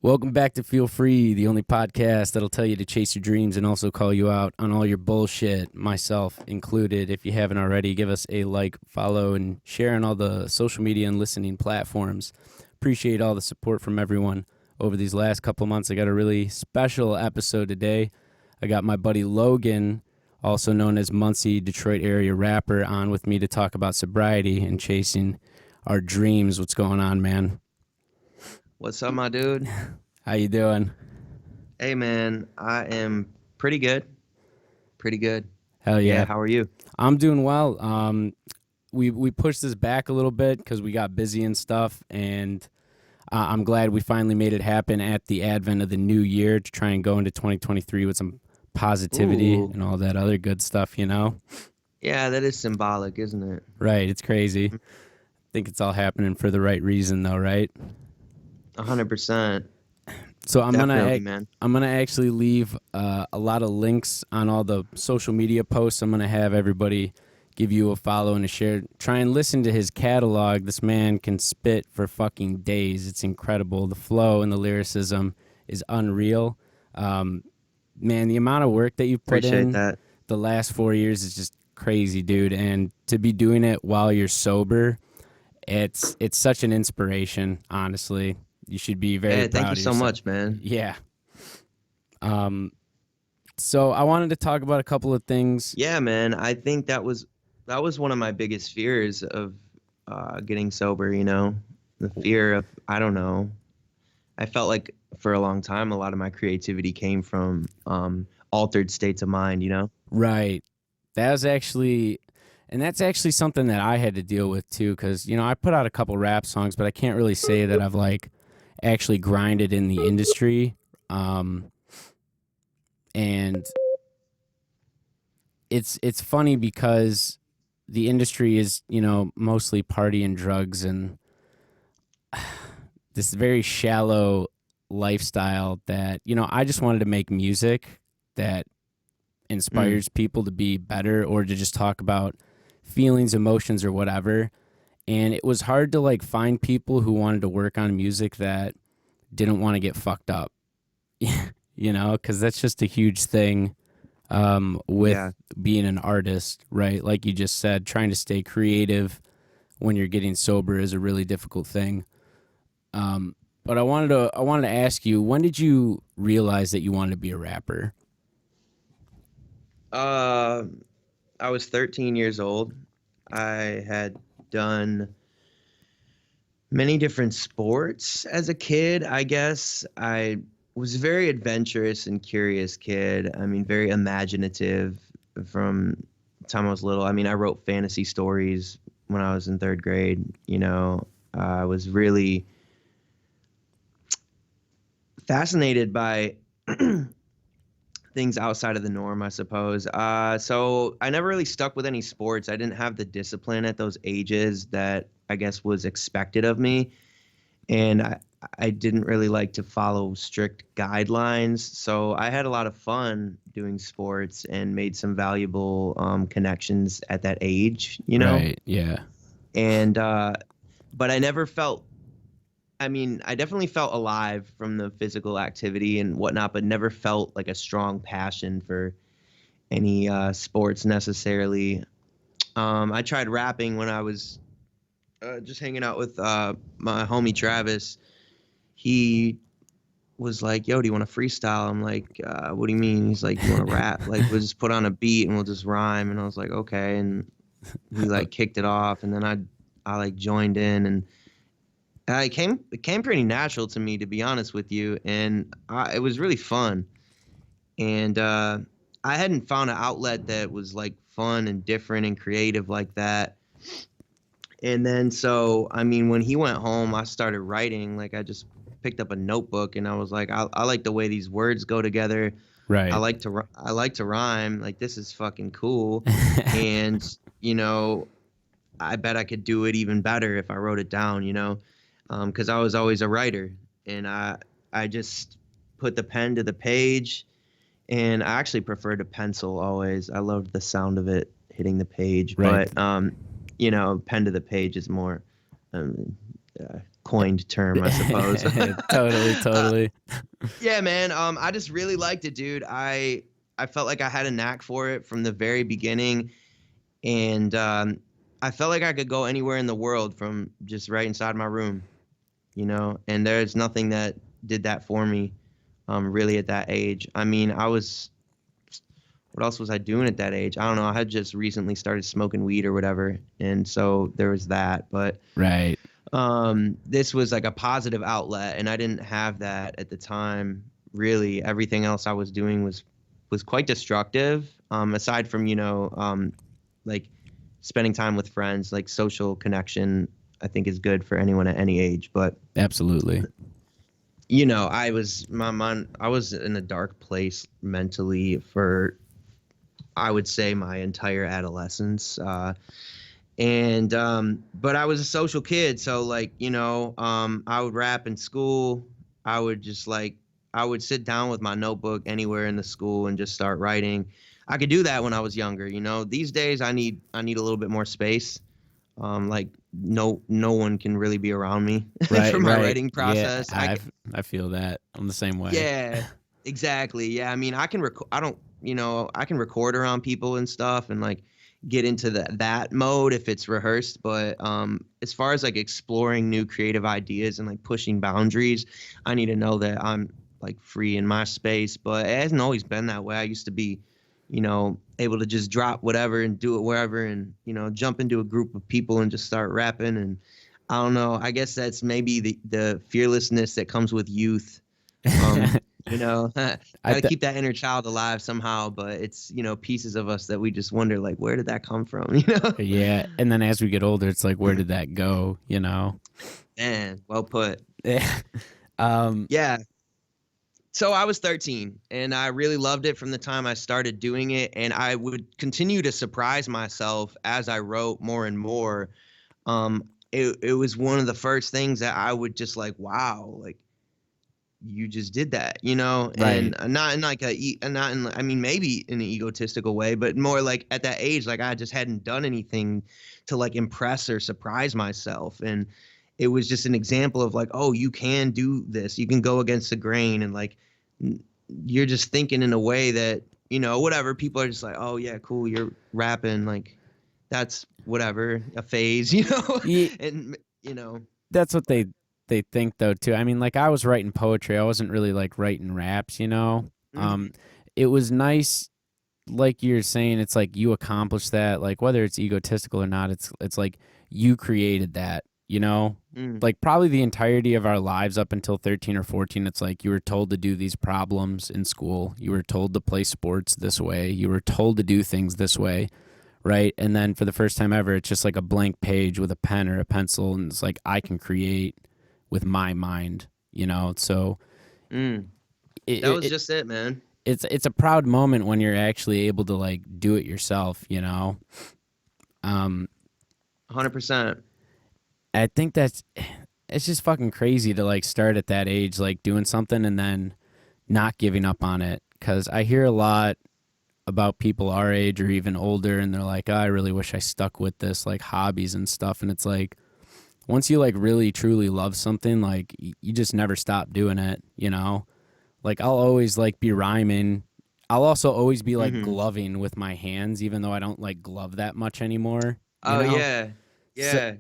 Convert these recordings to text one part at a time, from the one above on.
Welcome back to Feel Free, the only podcast that'll tell you to chase your dreams and also call you out on all your bullshit, myself included. If you haven't already, give us a like, follow, and share on all the social media and listening platforms. Appreciate all the support from everyone over these last couple months. I got a really special episode today. I got my buddy Logan, also known as Muncy, Detroit area rapper, on with me to talk about sobriety and chasing our dreams. What's going on, man? What's up, my dude? How you doing? Hey, man, I am pretty good. Pretty good. Hell yeah. How are you? I'm doing well. We pushed this back a little bit because we got busy and stuff, and I'm glad we finally made it happen at the advent of the new year to try and go into 2023 with some positivity Ooh. and all that other good stuff, you know? Yeah, that is symbolic, isn't it? Right, it's crazy. I think it's all happening for the right reason, though, right? 100%. So I'm Definitely, man. gonna actually leave a lot of links on all the social media posts. I'm gonna have everybody give you a follow and a share. Try and listen to his catalog. This man can spit for fucking days. It's incredible. The flow and the lyricism is unreal. Man, the amount of work that you've put Appreciate in that. the last 4 years is just crazy, dude. And to be doing it while you're sober, it's such an inspiration, honestly. You should be very proud Thank you of so yourself. much, man. Yeah. So I wanted to talk about a couple of things. Yeah, man. I think that was one of my biggest fears of getting sober. The fear of, I don't know. I felt like for a long time, a lot of my creativity came from altered states of mind. Right. That's actually something that I had to deal with too, because I put out a couple rap songs, but I can't really say that I've actually grinded in the industry. And it's funny because the industry is, mostly party and drugs and this very shallow lifestyle that, I just wanted to make music that inspires people to be better or to just talk about feelings, emotions, or whatever. And it was hard to find people who wanted to work on music that didn't want to get fucked up, because that's just a huge thing with being an artist, right? Like you just said, trying to stay creative when you're getting sober is a really difficult thing. But I wanted to ask you, when did you realize that you wanted to be a rapper? I was 13 years old. I had done many different sports as a kid, I guess. I was a very adventurous and curious kid. I mean, very imaginative from the time I was little. I mean, I wrote fantasy stories when I was in third grade. I was really fascinated by things outside of the norm, I suppose. So I never really stuck with any sports. I didn't have the discipline at those ages that I guess was expected of me. And I didn't really like to follow strict guidelines. So I had a lot of fun doing sports and made some valuable connections at that age, Right, yeah. And, but I never felt, I definitely felt alive from the physical activity and whatnot, but never felt like a strong passion for any sports necessarily. I tried rapping when I was just hanging out with my homie Travis. He was like, "Yo, do you want to freestyle?" I'm like, "What do you mean?" He's like, "You want to rap? Like, we'll just put on a beat and we'll just rhyme." And I was like, "Okay." And he kicked it off, and then I joined in, and it came pretty natural to me, to be honest with you, and it was really fun. And I hadn't found an outlet that was fun and different and creative like that. And then so when he went home, I started writing. I just picked up a notebook and I was like, I like the way these words go together. Right. I like to rhyme. This is fucking cool. And I bet I could do it even better if I wrote it down. Because I was always a writer, and I just put the pen to the page, and I actually preferred a pencil always. I loved the sound of it hitting the page, Right. but pen to the page is more coined term, I suppose. Totally, uh, totally. yeah, man. I just really liked it, dude. I felt like I had a knack for it from the very beginning, and I felt like I could go anywhere in the world from just right inside my room, you know. And there's nothing that did that for me, really at that age. I mean, what else was I doing at that age? I don't know. I had just recently started smoking weed or whatever, and so there was that. But Right. this was like a positive outlet, and I didn't have that at the time. Really, everything else I was doing was quite destructive. Aside from like spending time with friends, like social connection, I think is good for anyone at any age. But Absolutely. I was in a dark place mentally for, I would say, my entire adolescence. And but I was a social kid, so like, I would rap in school. I would just like I would sit down with my notebook anywhere in the school and just start writing. I could do that when I was younger. These days I need a little bit more space. Like no one can really be around me for Right, my right. writing Yeah, process. I feel that. I'm the same way. Yeah, exactly. Yeah, I mean, I don't, I can record around people and stuff and like get into that mode if it's rehearsed, but as far as like exploring new creative ideas and like pushing boundaries, I need to know that I'm like free in my space, but it hasn't always been that way. I used to be, able to just drop whatever and do it wherever and, jump into a group of people and just start rapping. And I don't know, I guess that's maybe the fearlessness that comes with youth. um got I to th- keep that inner child alive somehow, but it's pieces of us that we just wonder, like, where did that come from? yeah, and then as we get older, it's like, where did that go? Man, well put. Yeah. um, Yeah, so I was 13 and I really loved it from the time I started doing it, and I would continue to surprise myself as I wrote more and more. It was one of the first things that I would just like, wow, like you just did that, and right. not in like not in, I mean, maybe in an egotistical way, but more like at that age, like I just hadn't done anything to like impress or surprise myself. And it was just an example of like, oh, you can do this. You can go against the grain. And like, you're just thinking in a way that, whatever, people are just like, oh yeah, cool. You're rapping. Like that's whatever, a phase, Ye- and, you know, that's what they think though too. I mean, like I was writing poetry. I wasn't really like writing raps. mhm. It was nice, like you're saying, it's like you accomplished that, like whether it's egotistical or not, it's like you created that. Mm. Like probably the entirety of our lives up until 13 or 14, it's like you were told to do these problems in school, you were told to play sports this way, you were told to do things this way, right? And then for the first time ever, it's just like a blank page with a pen or a pencil, and it's like I can create with my mind. So Mm. it, That it, was just it, man. it's a proud moment when you're actually able to like do it yourself. um 100%. I think it's just fucking crazy to like start at that age like doing something and then not giving up on it, because I hear a lot about people our age or even older, and they're like, oh, I really wish I stuck with this, like hobbies and stuff. And it's like once you like really truly love something, like you just never stop doing it. Like I'll always like be rhyming. I'll also always be like Mhm. gloving with my hands, even though I don't like glove that much anymore. You Oh, know, yeah. so Yeah.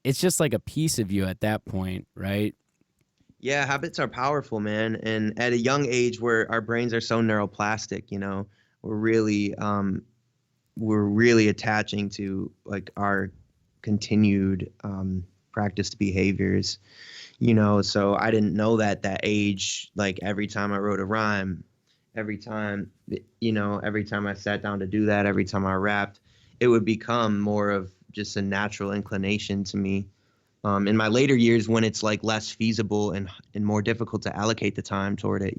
it's just like a piece of you at that point, right? Yeah, habits are powerful, man. And at a young age where our brains are so neuroplastic, we're really we're really attaching to like our continued practiced behaviors, so I didn't know that age, like every time I wrote a rhyme, every time, every time I sat down to do that, every time I rapped, it would become more of just a natural inclination to me. In my later years, when it's like less feasible and more difficult to allocate the time toward it,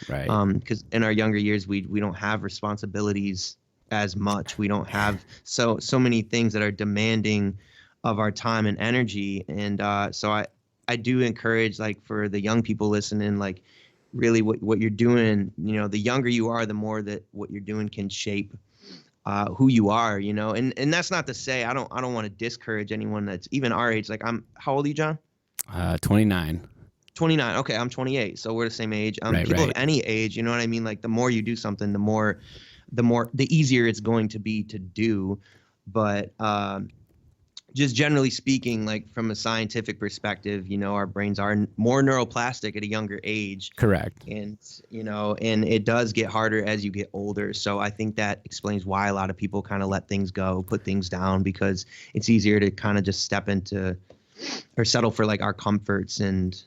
Right. because in our younger years we don't have responsibilities as much. We don't have so many things that are demanding of our time and energy. And so I do encourage, like, for the young people listening, like really what you're doing, the younger you are, the more that what you're doing can shape who you are, and that's not to say I don't want to discourage anyone that's even our age. Like, how old are you, John? 29. 29. Okay, I'm 28, so we're the same age. Right, People of right. any age, you know what I mean? Like the more you do something, the easier it's going to be to do. But just generally speaking, like from a scientific perspective, our brains are more neuroplastic at a younger age. Correct. And, and it does get harder as you get older. So I think that explains why a lot of people kind of let things go, put things down, because it's easier to kind of just step into or settle for like our comforts and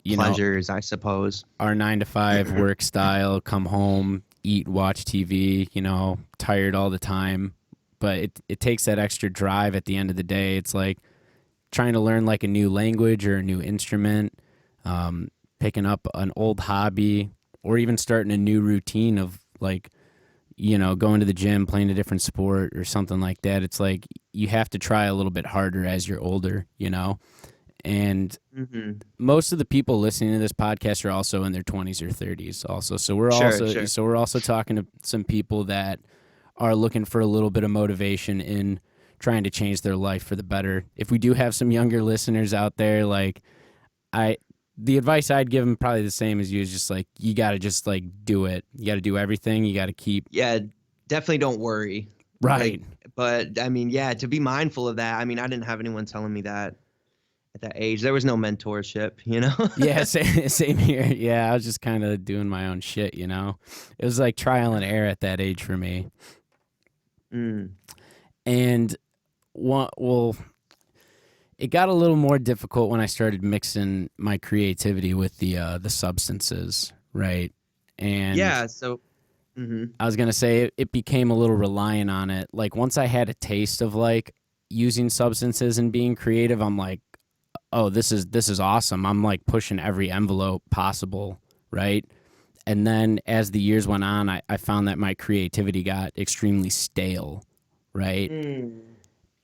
You know, pleasures, I suppose. our 9 to 5 work style, come home, eat, watch TV, tired all the time. But it takes that extra drive at the end of the day. It's like trying to learn like a new language or a new instrument, picking up an old hobby, or even starting a new routine of like, going to the gym, playing a different sport or something like that. It's like you have to try a little bit harder as you're older. And Hmm. most of the people listening to this podcast are also in their 20s or 30s also. So we're Sure, also sure. so we're also talking to some people that are looking for a little bit of motivation in trying to change their life for the better. If we do have some younger listeners out there, like I the advice I'd give them probably the same as you is just like you got to just like do it. You got to do everything. You got to keep Yeah, definitely don't worry. Like, right. but I mean, yeah, to be mindful of that. I mean, I didn't have anyone telling me that at that age. There was no mentorship. Yeah, same here. Yeah, I was just kind of doing my own shit. It was like trial and error at that age for me. Mm. And well, it got a little more difficult when I started mixing my creativity with the substances, right? And Yeah. So, hmm I was gonna say it became a little reliant on it. Like once I had a taste of like using substances and being creative, I'm like, oh, this is awesome. I'm like pushing every envelope possible, right? And then as the years went on, I found that my creativity got extremely stale, right? Mm.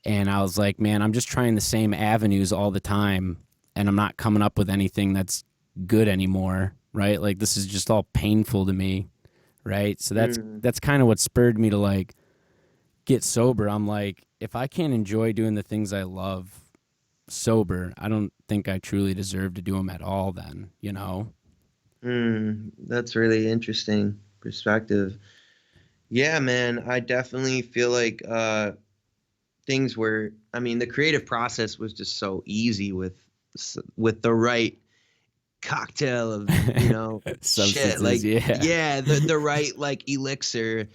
And I was like, man, I'm just trying the same avenues all the time and I'm not coming up with anything that's good anymore, right? Like this is just all painful to me, right? So that's Mm. that's kind of what spurred me to like get sober. I'm like, if I can't enjoy doing the things I love sober, I don't think I truly deserve to do them at all then. That's really interesting perspective. Yeah, man, I definitely feel like things were. I mean, the creative process was just so easy with the right cocktail of shit, Substances, like, yeah. yeah, the right like elixir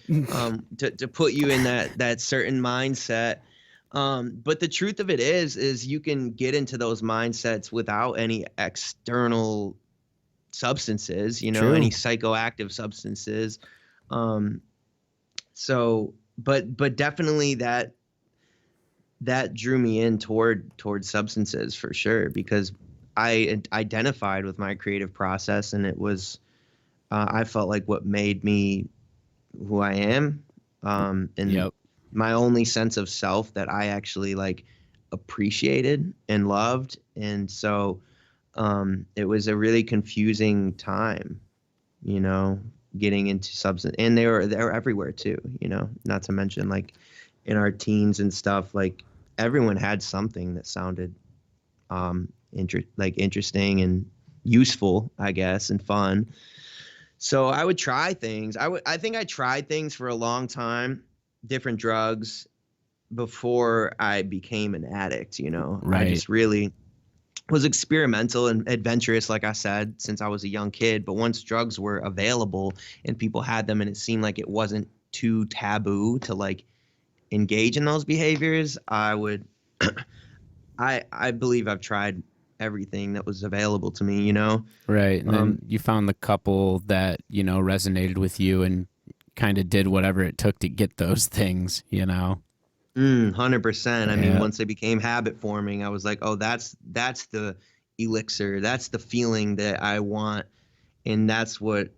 to put you in that certain mindset. But the truth of it is you can get into those mindsets without any external substances, any True. psychoactive substances. um so but definitely that drew me in toward substances for sure, because I identified with my creative process, and it was I felt like what made me who I am, and Yep. my only sense of self that I actually like appreciated and loved. And so it was a really confusing time, you know, getting into substance, and they're everywhere too, not to mention like in our teens and stuff, like everyone had something that sounded interesting and useful, I guess, and fun. So I would try things. I think I tried things for a long time, different drugs, before I became an addict. I Right. just really was experimental and adventurous, like I said, since I was a young kid. But once drugs were available and people had them, and it seemed like it wasn't too taboo to like engage in those behaviors, I would. I believe I've tried everything that was available to me. Right. And then Um, you found the couple that resonated with you and kind of did whatever it took to get those things. 100%. I mean, Yeah. once they became habit forming, I was like, oh, that's the elixir. That's the feeling that I want, and that's what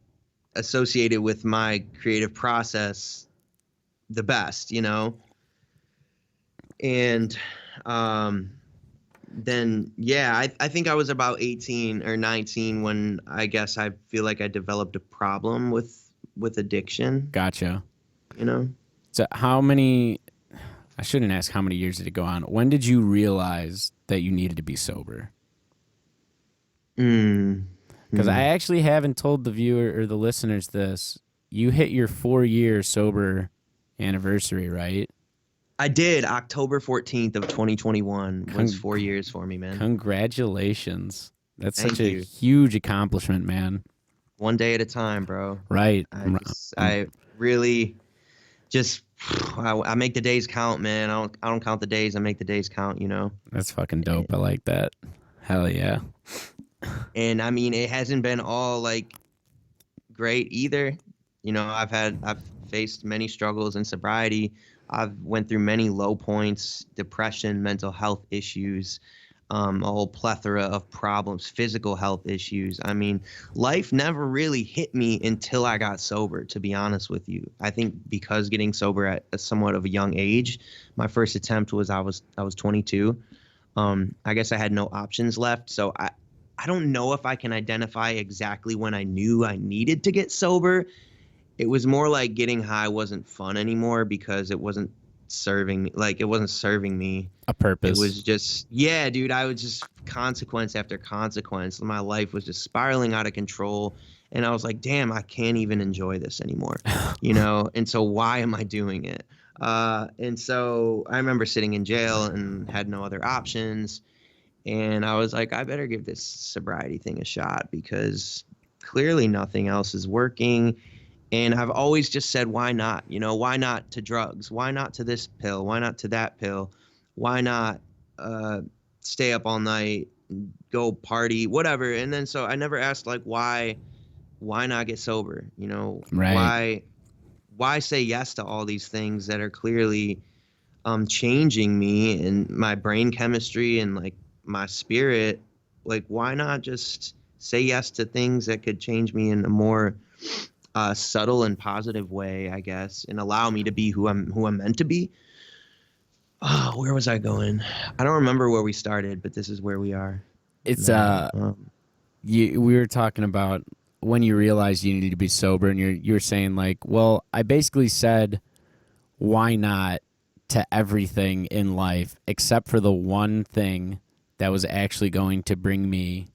associated with my creative process the best. And um, then yeah, I think I was about 18 or 19 when I guess I feel like I developed a problem with addiction. Gotcha. You know. So I shouldn't ask how many years did it go on. When did you realize that you needed to be sober? Mm. Because I Mm. actually haven't told the viewer or the listeners this. You hit your 4 year sober anniversary, right? I did. October 14th of 2021 was Con- 4 years for me, man. Congratulations. That's such Thank a you. huge accomplishment, man. One day at a time, bro. Right. I'm- I really just, I make the days count, man. I don't count the days. I make the days count, you know? that's fucking dope. I like that. Hell yeah. And I mean, it hasn't been all like great either. You know, I've faced many struggles in sobriety. I've went through many low points, depression, mental health issues, a whole plethora of problems, physical health issues. I mean, life never really hit me until I got sober, to be honest with you. I think because getting sober at a somewhat of a young age, my first attempt was I was 22. I guess I had no options left, so I don't know if I can identify exactly when I knew I needed to get sober. It was more like getting high wasn't fun anymore because it wasn't serving me. Like it wasn't serving me. A It purpose. was just, yeah, dude, I was just consequence after consequence. My life was just spiraling out of control. And I was like, damn, I can't even enjoy this anymore, you know? And so why am I doing it? And so I remember sitting in jail and had no other options. And I was like, I better give this sobriety thing a shot because clearly nothing else is working. And I've always just said, why not? You know, why not to drugs? Why not to this pill? Why not to that pill? Why not uh, stay up all night, go party, whatever? And then so I never asked like why not get sober? You know, Right. why say yes to all these things that are clearly changing me and my brain chemistry and like my spirit? Like why not just say yes to things that could change me in a more subtle and positive way, I guess, and allow me to be who I'm meant to be. Oh, where was I going? I don't remember where we started, but this is where we are It's now. we were talking about when you realized you needed to be sober, and you're saying like, well, I basically said why not to everything in life except for the one thing that was actually going to bring me,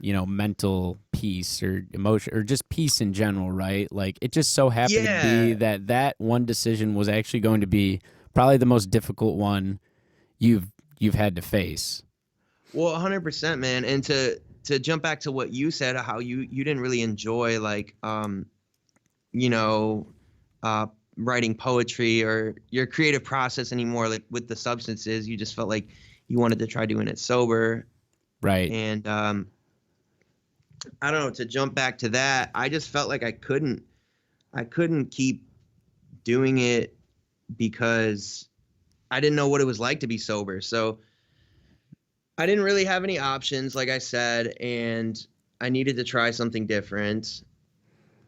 mental peace or emotion or just peace in general, right? Like it just so happened to be Yeah, that one decision was actually going to be probably the most difficult one you've had to face. well, 100%, man. And to jump back to what you said, how you didn't really enjoy like you know, uh, writing poetry or your creative process anymore, like with the substances. You just felt like you wanted to try doing it sober. Right. And I don't know, to jump back to that, I just felt like I couldn't keep doing it because I didn't know what it was like to be sober. So I didn't really have any options, like I said, and I needed to try something different.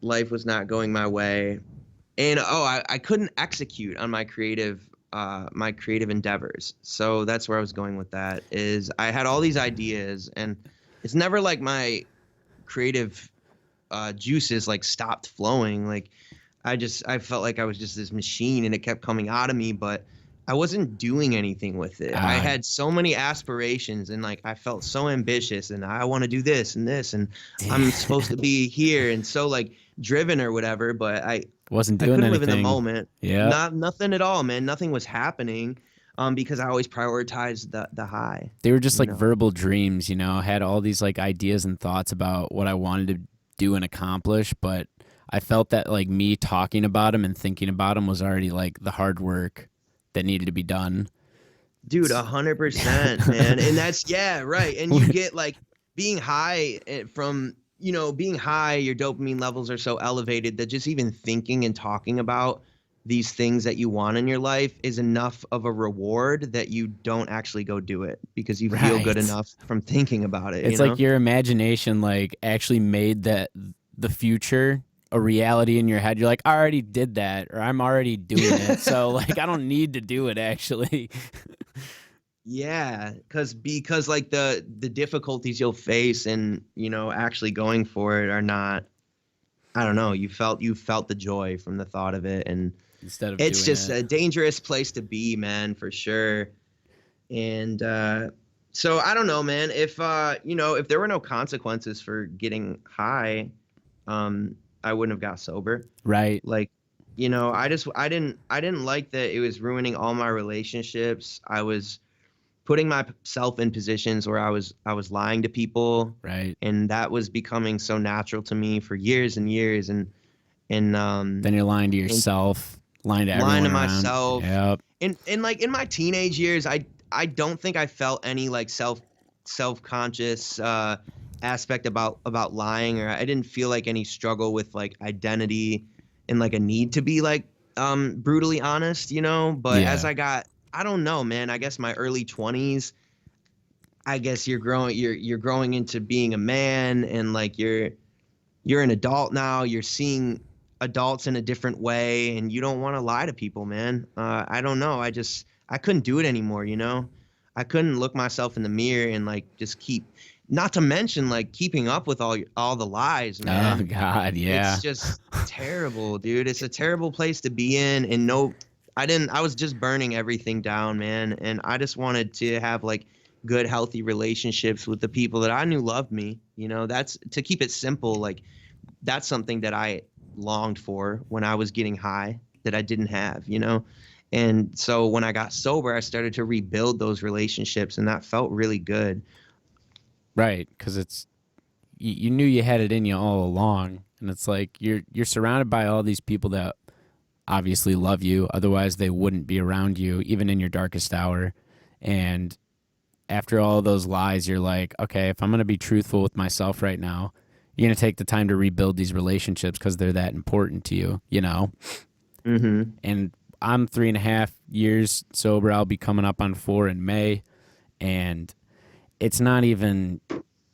Life was not going my way. And I couldn't execute on my creative endeavors. So that's where I was going with that is I had all these ideas and it's never like my creative juices like stopped flowing. Like I felt like I was just this machine and it kept coming out of me, but I wasn't doing anything with it. I Uh, had so many aspirations and like I felt so ambitious and I want to do this and I'm supposed to be here and so like driven or whatever, but wasn't I doing couldn't live in the anything. moment. Yeah. Nothing at all, man. Nothing was happening because I always prioritized the high, They were just you like know. verbal dreams, I had all these like ideas and thoughts about what I wanted to do and accomplish, but I felt that like me talking about them and thinking about them was already like the hard work that needed to be done. Dude, 100%, man. And that's, yeah, right. And you get like being high from, you know, being high, your dopamine levels are so elevated that just even thinking and talking about these things that you want in your life is enough of a reward that you don't actually go do it because you feel good Right. enough from thinking about it, you It's like know? your imagination like actually made the future a reality in your head. You're like, I already did that or I'm already doing it. So like I don't need to do it actually. Yeah, because like the difficulties you'll face and, you know, actually going for it are not, I don't know, you felt the joy from the thought of it and Instead of it's doing just it. a dangerous place to be, man, for sure. And So I don't know, man. If if there were no consequences for getting high, I wouldn't have got sober. Right. Like, I didn't like that it was ruining all my relationships. I was putting myself in positions where I was lying to people, Right. and that was becoming so natural to me for years and years, and Then you're lying to and yourself, lying to lying to everyone around. myself. Yep. And like in my teenage years, I don't think I felt any like self-conscious aspect about lying, or I didn't feel like any struggle with like identity and like a need to be like brutally honest, but as Yeah. I got, I don't know, man, I guess my early 20s, I guess you're growing into being a man, and like you're an adult now. You're seeing adults in a different way, and you don't want to lie to people, man. I don't know. I couldn't do it anymore. I couldn't look myself in the mirror and like just keep. Not to mention like keeping up with all the lies, Oh man. God. It's Yeah. just terrible, dude. It's a terrible place to be in, and no, I didn't. I was just burning everything down, man. And I just wanted to have like good, healthy relationships with the people that I knew loved me. That's to keep it simple. Like that's something that I longed for when I was getting high that I didn't have. And so when I got sober, I started to rebuild those relationships, and that felt really good. Right. Because you knew you had it in you all along, and it's like you're surrounded by all these people that obviously love you. Otherwise, they wouldn't be around you, even in your darkest hour. And after all those lies, you're like, okay, if I'm going to be truthful with myself right now, you're going to take the time to rebuild these relationships because they're that important to you. Mm-hmm. And I'm 3.5 years sober. I'll be coming up on 4 in May. And it's not even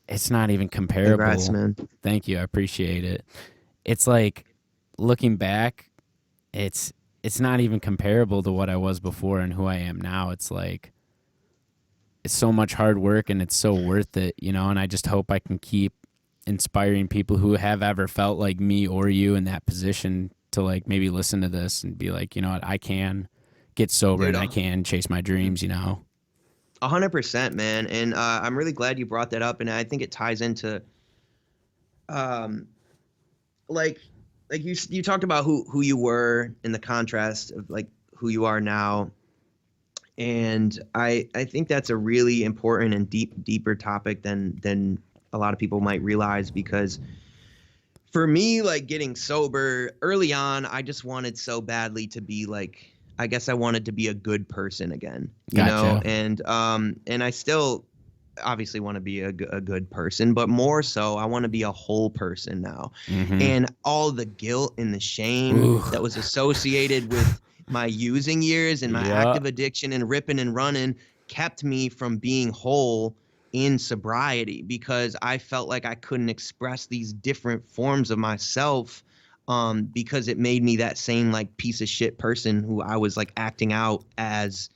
Congrats, comparable. man. Thank you. I appreciate it. It's like looking back, it's not even comparable to what I was before and who I am now. It's like it's so much hard work and it's so worth it. And I just hope I can keep inspiring people who have ever felt like me or you in that position to like maybe listen to this and be like, you know what, I can get sober Dude, and I can chase my dreams. 100%, man. And I'm really glad you brought that up, and I think it ties into um like you talked about who you were in the contrast of like who you are now. And I think that's a really important and deeper topic than a lot of people might realize, because for me, like getting sober early on, I just wanted so badly to be like, I guess I wanted to be a good person again, Gotcha. and I still obviously want to be a good person, but more so I want to be a whole person now. Mm-hmm. And all the guilt and the shame Ooh. that was associated with my using years and my Yeah. active addiction and ripping and running kept me from being whole in sobriety, because I felt like I couldn't express these different forms of myself, because it made me that same like piece of shit person who I was like acting out as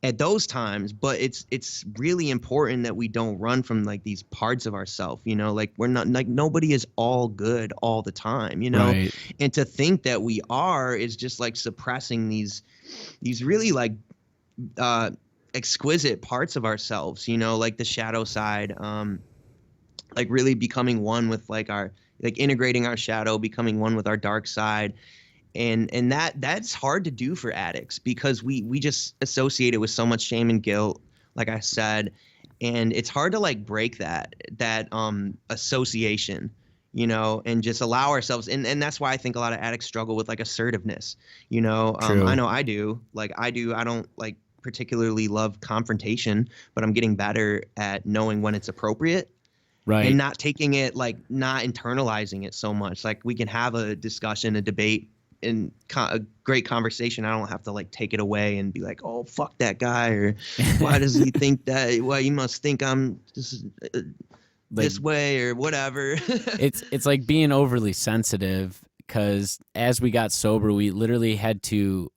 at those times. But it's really important that we don't run from like these parts of ourselves, like we're not, like nobody is all good all the time. Right. And to think that we are is just like suppressing these really like uh exquisite parts of ourselves, like the shadow side, like really becoming one with like our, like integrating our shadow, becoming one with our dark side. And that's hard to do for addicts, because we just associate it with so much shame and guilt, like I said. And it's hard to like break that association, and just allow ourselves, and that's why I think a lot of addicts struggle with like assertiveness. I True. know I do. I don't like particularly love confrontation, but I'm getting better at knowing when it's appropriate and Right. not taking it, like not internalizing it so much. Like we can have a discussion, a debate, and a great conversation. I don't have to like take it away and be like, oh, fuck that guy, or why does he think that? Well, he must think I'm just Like this way or whatever. it's like being overly sensitive because as we got sober, we literally had to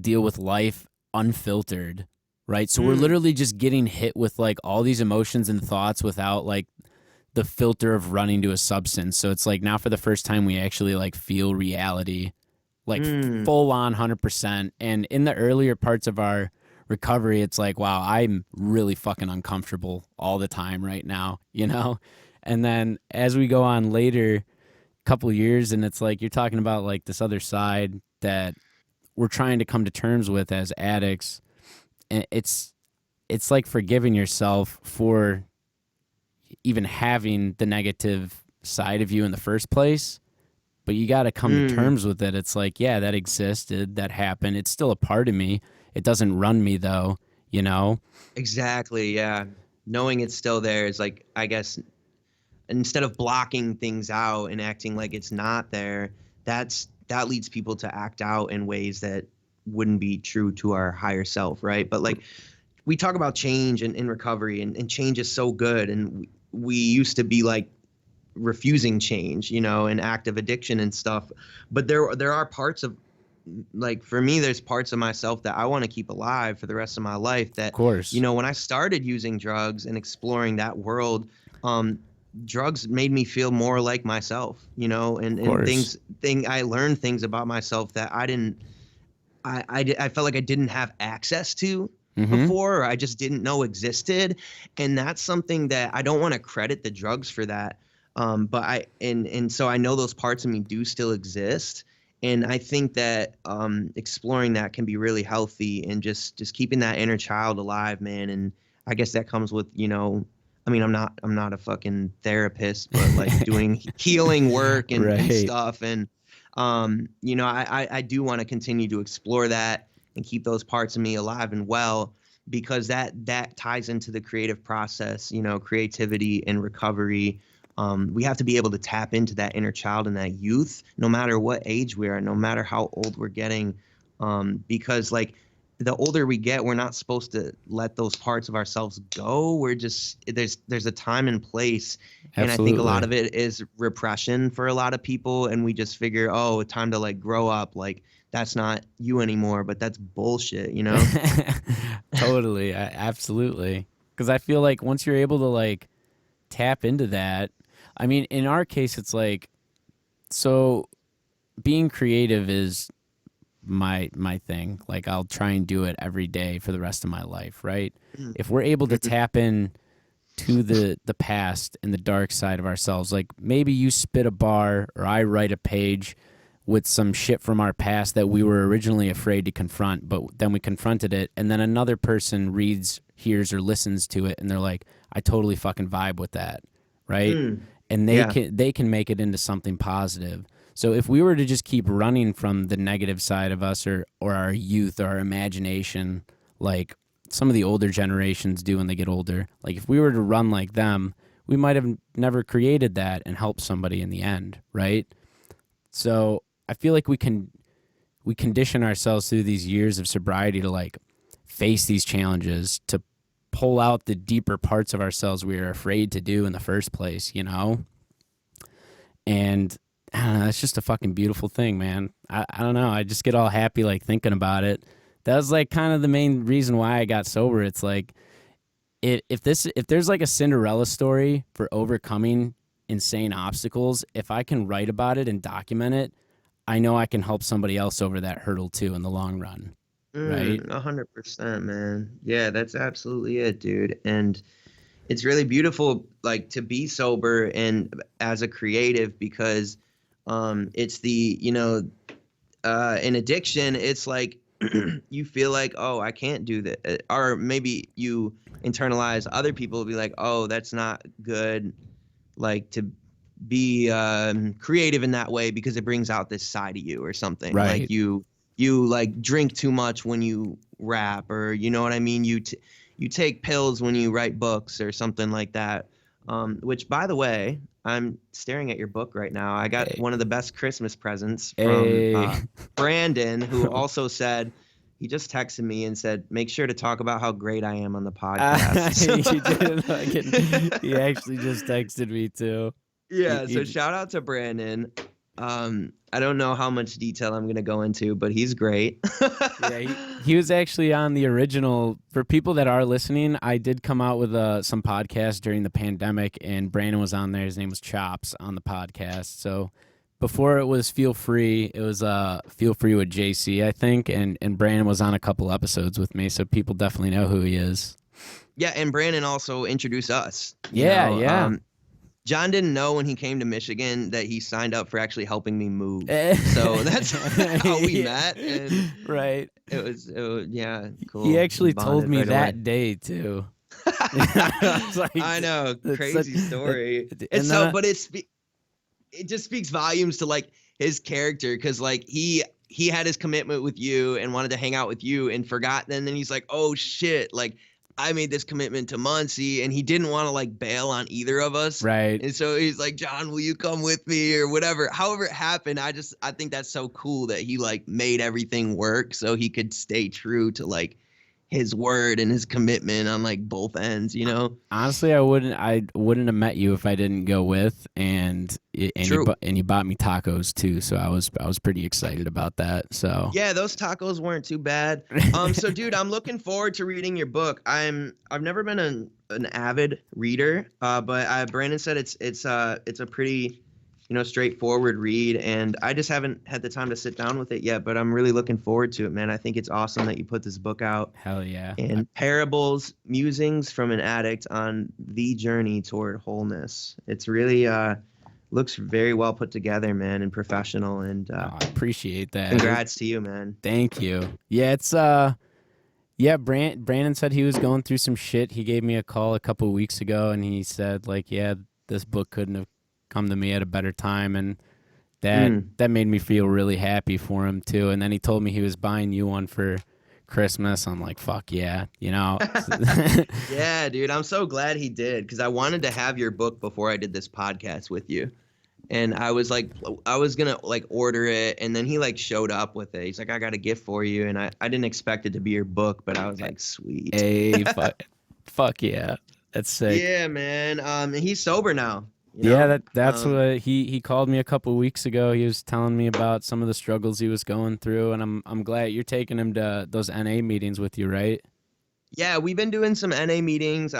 deal with life unfiltered, right? So we're Mm, literally just getting hit with like all these emotions and thoughts without like the filter of running to a substance. So it's like now for the first time we actually like feel reality like mm, full on 100%. And in the earlier parts of our recovery, it's like, wow, I'm really fucking uncomfortable all the time right now, you know? And then as we go on later, couple years, and it's like you're talking about like this other side that we're trying to come to terms with as addicts, and it's like forgiving yourself for even having the negative side of you in the first place, but you got to come to terms with it. It's like, yeah, that existed, that happened, it's still a part of me, it doesn't run me though, you know? Exactly. Yeah. Knowing it's still there is like, I guess, instead of blocking things out and acting like it's not there, that leads people to act out in ways that wouldn't be true to our higher self, right? But like we talk about change and in recovery, and change is so good, and we used to be like refusing change, you know, and active addiction and stuff. But there are parts of, like, for me, there's parts of myself that I want to keep alive for the rest of my life. That, Of course. you know, when I started using drugs and exploring that world, drugs made me feel more like myself, you know, and I learned things about myself that I felt like I didn't have access to before, or I just didn't know existed. And that's something that I don't want to credit the drugs for that. And so I know those parts of me do still exist. And I think that exploring that can be really healthy, and just keeping that inner child alive, man. And I guess that comes with, you know, I mean, I'm not a fucking therapist, but like doing healing work and stuff. And, you know, I do want to continue to explore that and keep those parts of me alive and well, because that ties into the creative process, you know, creativity and recovery. We have to be able to tap into that inner child and that youth, no matter what age we are, no matter how old we're getting, because like the older we get, we're not supposed to let those parts of ourselves go. We're just, there's a time and place. Absolutely. And I think a lot of it is repression for a lot of people. And we just figure, oh, it's time to like grow up. Like that's not you anymore, but that's bullshit, you know? Totally. Absolutely. Because I feel like once you're able to like tap into that, I mean, in our case, it's like, so being creative is my thing. Like I'll try and do it every day for the rest of my life, right? If we're able to tap in to the past and the dark side of ourselves, like maybe you spit a bar or I write a page with some shit from our past that we were originally afraid to confront, but then we confronted it, and then another person reads, hears, or listens to it, and they're like, I totally fucking vibe with that, right? And they can make it into something positive. So if we were to just keep running from the negative side of us, or our youth or our imagination, like some of the older generations do when they get older, like if we were to run like them, we might have never created that and helped somebody in the end, right? So I feel like we condition ourselves through these years of sobriety to like face these challenges, to pull out the deeper parts of ourselves we were afraid to do in the first place, you know? And I don't know, it's just a fucking beautiful thing, man. I don't know. I just get all happy like thinking about it. That was like kind of the main reason why I got sober. It's like if there's like a Cinderella story for overcoming insane obstacles, if I can write about it and document it, I know I can help somebody else over that hurdle too in the long run. Right? 100%, man. Yeah, that's absolutely it, dude. And it's really beautiful, like, to be sober and as a creative, because it's the, you know, in addiction, it's like you feel like, oh, I can't do that. Or maybe you internalize other people be like, oh, that's not good, like, to be creative in that way, because it brings out this side of you or something. Right. Like you like drink too much when you rap, or you know what I mean? You take pills when you write books or something like that. Which, by the way, I'm staring at your book right now. I got one of the best Christmas presents from Brandon, who also said, he just texted me and said, make sure to talk about how great I am on the podcast. He actually just texted me too. Yeah, so shout out to Brandon. I don't know how much detail I'm going to go into, but he's great. Yeah, he was actually on the original. For people that are listening, I did come out with some podcasts during the pandemic, and Brandon was on there. His name was Chops on the podcast. So before it was Feel Free, it was Feel Free with JC, I think, and Brandon was on a couple episodes with me, so people definitely know who he is. Yeah, and Brandon also introduced us. Yeah, yeah. John didn't know when he came to Michigan that he signed up for actually helping me move. So that's how we met. And right. It was yeah, cool. He actually told me right that away. day too. I know, crazy story. But it just speaks volumes to like his character, because like he had his commitment with you and wanted to hang out with you and forgot, and then he's like, oh shit, like I made this commitment to Muncy, and he didn't want to like bail on either of us. Right. And so he's like, John, will you come with me or whatever? However it happened, I think that's so cool that he like made everything work so he could stay true to like his word and his commitment on like both ends, you know? Honestly, I wouldn't have met you if I didn't go with, and True. You bought me tacos too, so I was pretty excited about that. So yeah, those tacos weren't too bad. So dude, I'm looking forward to reading your book. I've never been an avid reader, but Brandon said it's a pretty, straightforward read, and I just haven't had the time to sit down with it yet, but I'm really looking forward to it, man. I think it's awesome that you put this book out. Hell yeah. And Parables, Musings from an Addict on the Journey Toward Wholeness. It's really looks very well put together, man, and professional, and I appreciate that. Congrats to you, man. Thank you. Yeah, it's Brandon said he was going through some shit. He gave me a call a couple of weeks ago, and he said like, yeah, this book couldn't have come to me at a better time, and that made me feel really happy for him too. And then he told me he was buying you one for Christmas. I'm like, fuck yeah, Yeah, dude, I'm so glad he did, because I wanted to have your book before I did this podcast with you, and I was gonna like order it, and then he like showed up with it. He's like, I got a gift for you, and I didn't expect it to be your book, but I was like, sweet. Hey, fuck yeah, that's sick. Yeah, man. He's sober now. That's what he called me a couple weeks ago. He was telling me about some of the struggles he was going through, and I'm glad you're taking him to those NA meetings with you, right? Yeah, we've been doing some NA meetings.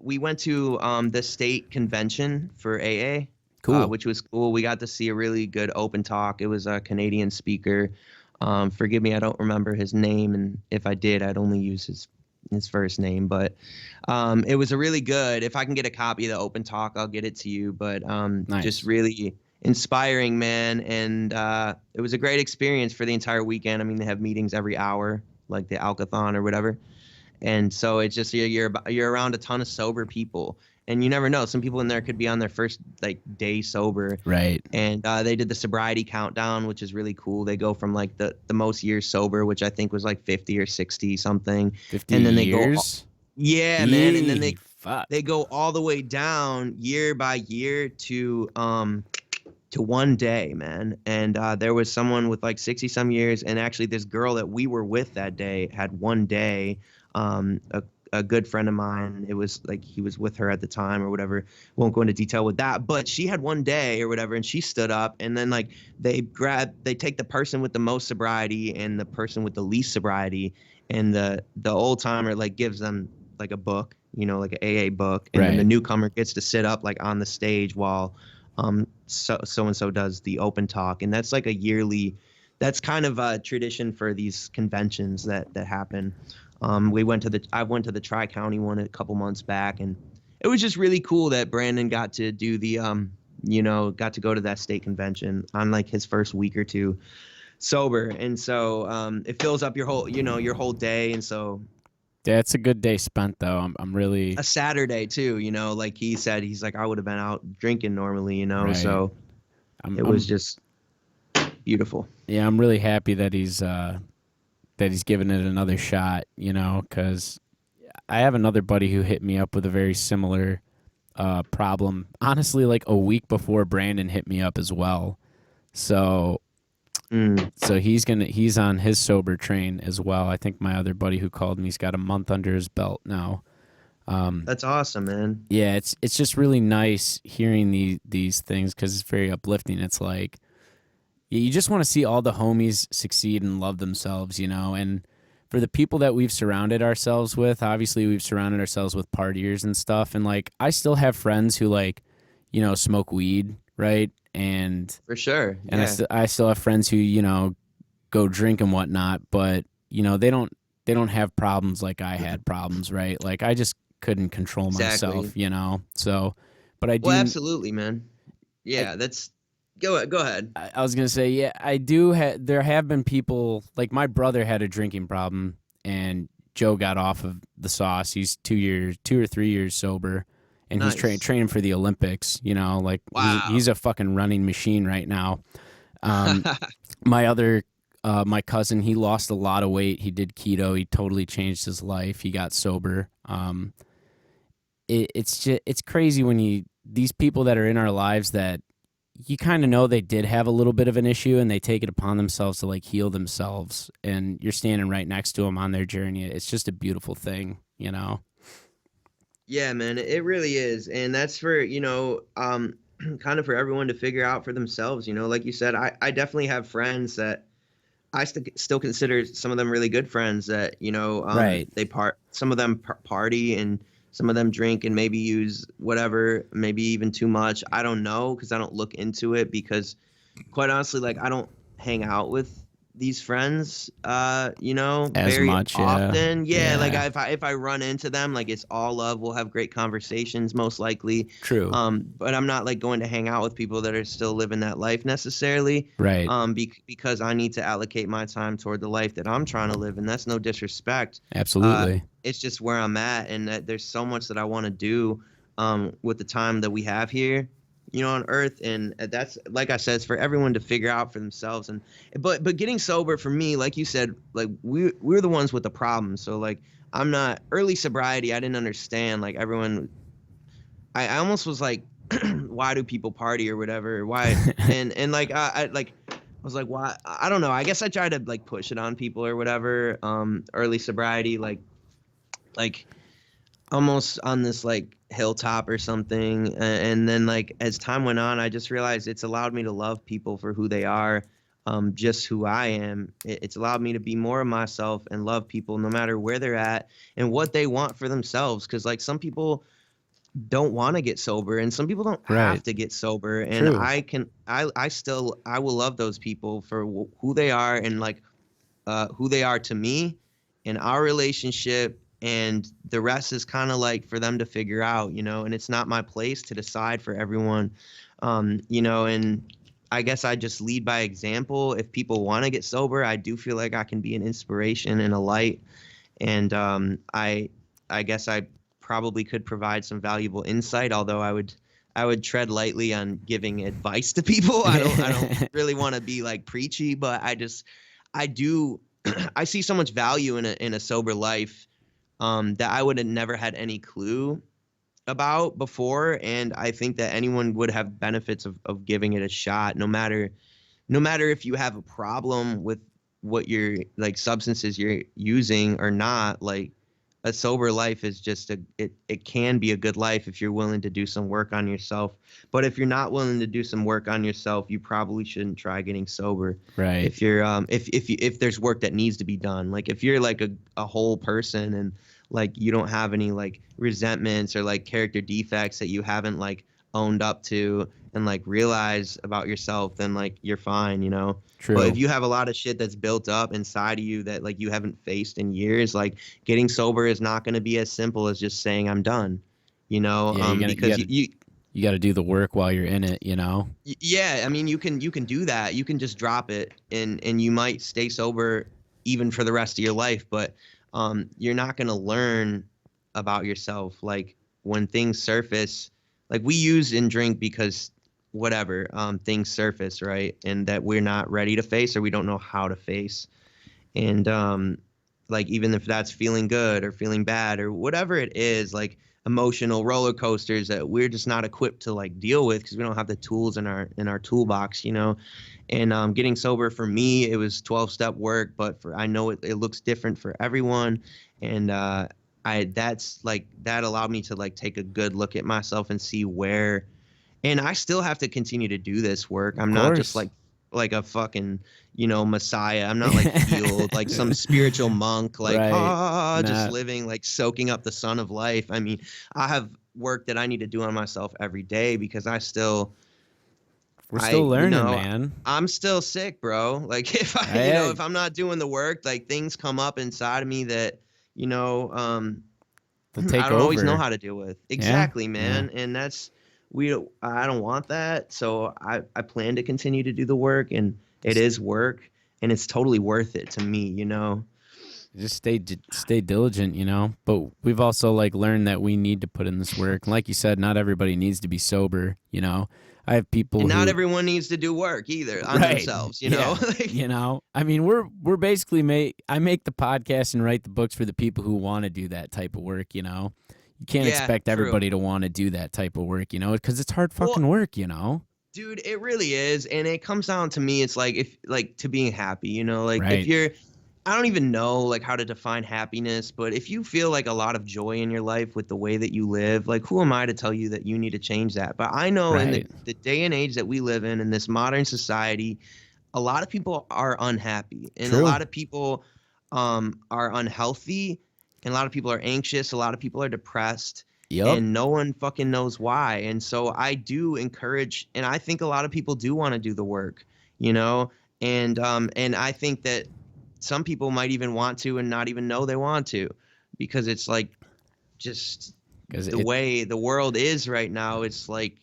We went to the state convention for AA, cool, which was cool. We got to see a really good open talk. It was a Canadian speaker. Forgive me, I don't remember his name, and if I did, I'd only use his first name, but it was a really good, if I can get a copy of the open talk, I'll get it to you, but nice. Just really inspiring, man, and it was a great experience for the entire weekend. I mean, they have meetings every hour, like the Alcathon or whatever, and so it's just you're around a ton of sober people, and you never know, some people in there could be on their first like day sober, right? And they did the sobriety countdown, which is really cool. They go from like the most years sober, which I think was like 50 or 60 something, 50 and then they years? Yeah, man, and then Fuck. they go all the way down year by year to 1 day, man. And there was someone with like 60 some years, and actually this girl that we were with that day had 1 day. A good friend of mine, it was like he was with her at the time or whatever. Won't go into detail with that, but she had 1 day or whatever, and she stood up, and then like they take the person with the most sobriety and the person with the least sobriety, and the old timer like gives them like a book, like an AA book, and then the newcomer gets to sit up like on the stage while so and so does the open talk, and that's like a yearly. That's kind of a tradition for these conventions that happen. I went to the Tri-County one a couple months back, and it was just really cool that Brandon got to do the got to go to that state convention on like his first week or two sober, and so it fills up your whole day, and so yeah, it's a good day spent though. I'm really a Saturday too, like he said, he's like, I would have been out drinking normally, right. So it was just beautiful. Yeah, I'm really happy that he's given it another shot, because I have another buddy who hit me up with a very similar problem, honestly, like a week before Brandon hit me up as well. So he's on his sober train as well. I think my other buddy who called me's got a month under his belt now. That's awesome, man. Yeah, it's just really nice hearing these things, because it's very uplifting. It's like, you just want to see all the homies succeed and love themselves, and for the people that we've surrounded ourselves with, obviously we've surrounded ourselves with partiers and stuff, and like I still have friends who like, smoke weed, right? and For sure. and Yeah. I still have friends who, go drink and whatnot, but they don't have problems like I had problems, right? Like I just couldn't control Exactly. myself, So, but Well, absolutely, man. I, Yeah, that's go ahead. I was gonna say, yeah, I do. There have been people like my brother had a drinking problem, and Joe got off of the sauce. He's 2 or 3 years sober, and he's Nice. training for the Olympics. Like Wow. he's a fucking running machine right now. Um, my other my cousin, he lost a lot of weight. He did keto. He totally changed his life. He got sober. It's just it's crazy when these people that are in our lives that you kind of know they did have a little bit of an issue and they take it upon themselves to like heal themselves, and you're standing right next to them on their journey. It's just a beautiful thing. Yeah, man, it really is. And that's for, kind of for everyone to figure out for themselves, like you said, I definitely have friends that I still consider some of them really good friends that, Right. some of them party and some of them drink and maybe use whatever, maybe even too much. I don't know because I don't look into it because quite honestly, like I don't hang out with these friends, As very much, yeah. often. Yeah, like Yeah. if I run into them, like it's all love. We'll have great conversations, most likely. True. But I'm not like going to hang out with people that are still living that life necessarily. Right. Because I need to allocate my time toward the life that I'm trying to live, and that's no disrespect. Absolutely. It's just where I'm at, and that there's so much that I want to do, with the time that we have here, on earth. And that's, like I said, it's for everyone to figure out for themselves. And but getting sober for me, like you said, like we're the ones with the problem. So like I'm not early sobriety. I didn't understand, like everyone, I almost was like, why do people party or whatever? Why? And like I like I was like, why? I don't know. I guess I tried to like push it on people or whatever. Early sobriety, like almost on this like hilltop or something. And then like as time went on, I just realized it's allowed me to love people for who they are, just who I am. It's allowed me to be more of myself and love people no matter where they're at and what they want for themselves. Because like some people don't want to get sober and some people don't Right. have to get sober, and True. I will love those people for who they are, and like who they are to me in our relationship, and the rest is kind of like for them to figure out, and it's not my place to decide for everyone. And I guess I just lead by example. If people want to get sober, I do feel like I can be an inspiration and a light. And I guess I probably could provide some valuable insight, although I would tread lightly on giving advice to people. I don't really want to be like preachy, but I do I see so much value in a sober life, that I would have never had any clue about before. And I think that anyone would have benefits of giving it a shot, no matter if you have a problem with what your like substances you're using or not. Like a sober life is just it can be a good life if you're willing to do some work on yourself. But if you're not willing to do some work on yourself, you probably shouldn't try getting sober. Right. If there's work that needs to be done, like if you're like a whole person and like you don't have any like resentments or like character defects that you haven't like owned up to and like realize about yourself, then like you're fine. But if True. you have a lot of shit that's built up inside of you that like you haven't faced in years, like getting sober is not going to be as simple as just saying I'm done, Yeah, because you got to do the work while you're in it. yeah, I mean you can do that. You can just drop it and you might stay sober even for the rest of your life, but you're not going to learn about yourself like when things surface. Like we use and drink because whatever, things surface, right? And that we're not ready to face or we don't know how to face. And like even if that's feeling good or feeling bad or whatever it is, like emotional roller coasters that we're just not equipped to like deal with because we don't have the tools in our toolbox. And getting sober for me, it was 12-step work, but I know it looks different for everyone. And that's like that allowed me to like take a good look at myself and see where. And I still have to continue to do this work. Of I'm not just course. like a fucking, messiah. I'm not like healed, like some spiritual monk, like, Right. just Not living, like soaking up the sun of life. I mean, I have work that I need to do on myself every day because I still We're still You learning, know, man. I'm still sick, bro. Like if I, you know, Hey, if I'm not doing the work, like things come up inside of me that, you know, they'll I take don't always know over. how to deal with. Yeah, Exactly, yeah. man. And that's I don't want that. So I plan to continue to do the work, and it Just is work, and it's totally worth it to me, you know. just stay diligent, you know. But we've also like learned that we need to put in this work. Like you said, not everybody needs to be sober, you know. I have people And not who everyone needs to do work either on right. themselves, you know. Yeah. You know, I mean, we're basically I make the podcast and write the books for the people who want to do that type of work, you know. You can't Yeah, expect true. everybody to want to do that type of work, you know, because it's hard Well, fucking work, you know. dude, it really is, and it comes down to me. It's like if like to being happy, you know, like if Right. you're I don't even know like how to define happiness, but if you feel like a lot of joy in your life with the way that you live, like who am I to tell you that you need to change that? But I know in Right. the day and age that we live in this modern society, a lot of people are unhappy and a True. lot of people are unhealthy and a lot of people are anxious, a lot of people are depressed Yep. and no one fucking knows why. And so I do encourage, and I think a lot of people do want to do the work, you know, and I think that some people might even want to and not even know they want to because it's like just Because the way the world is right now. It's like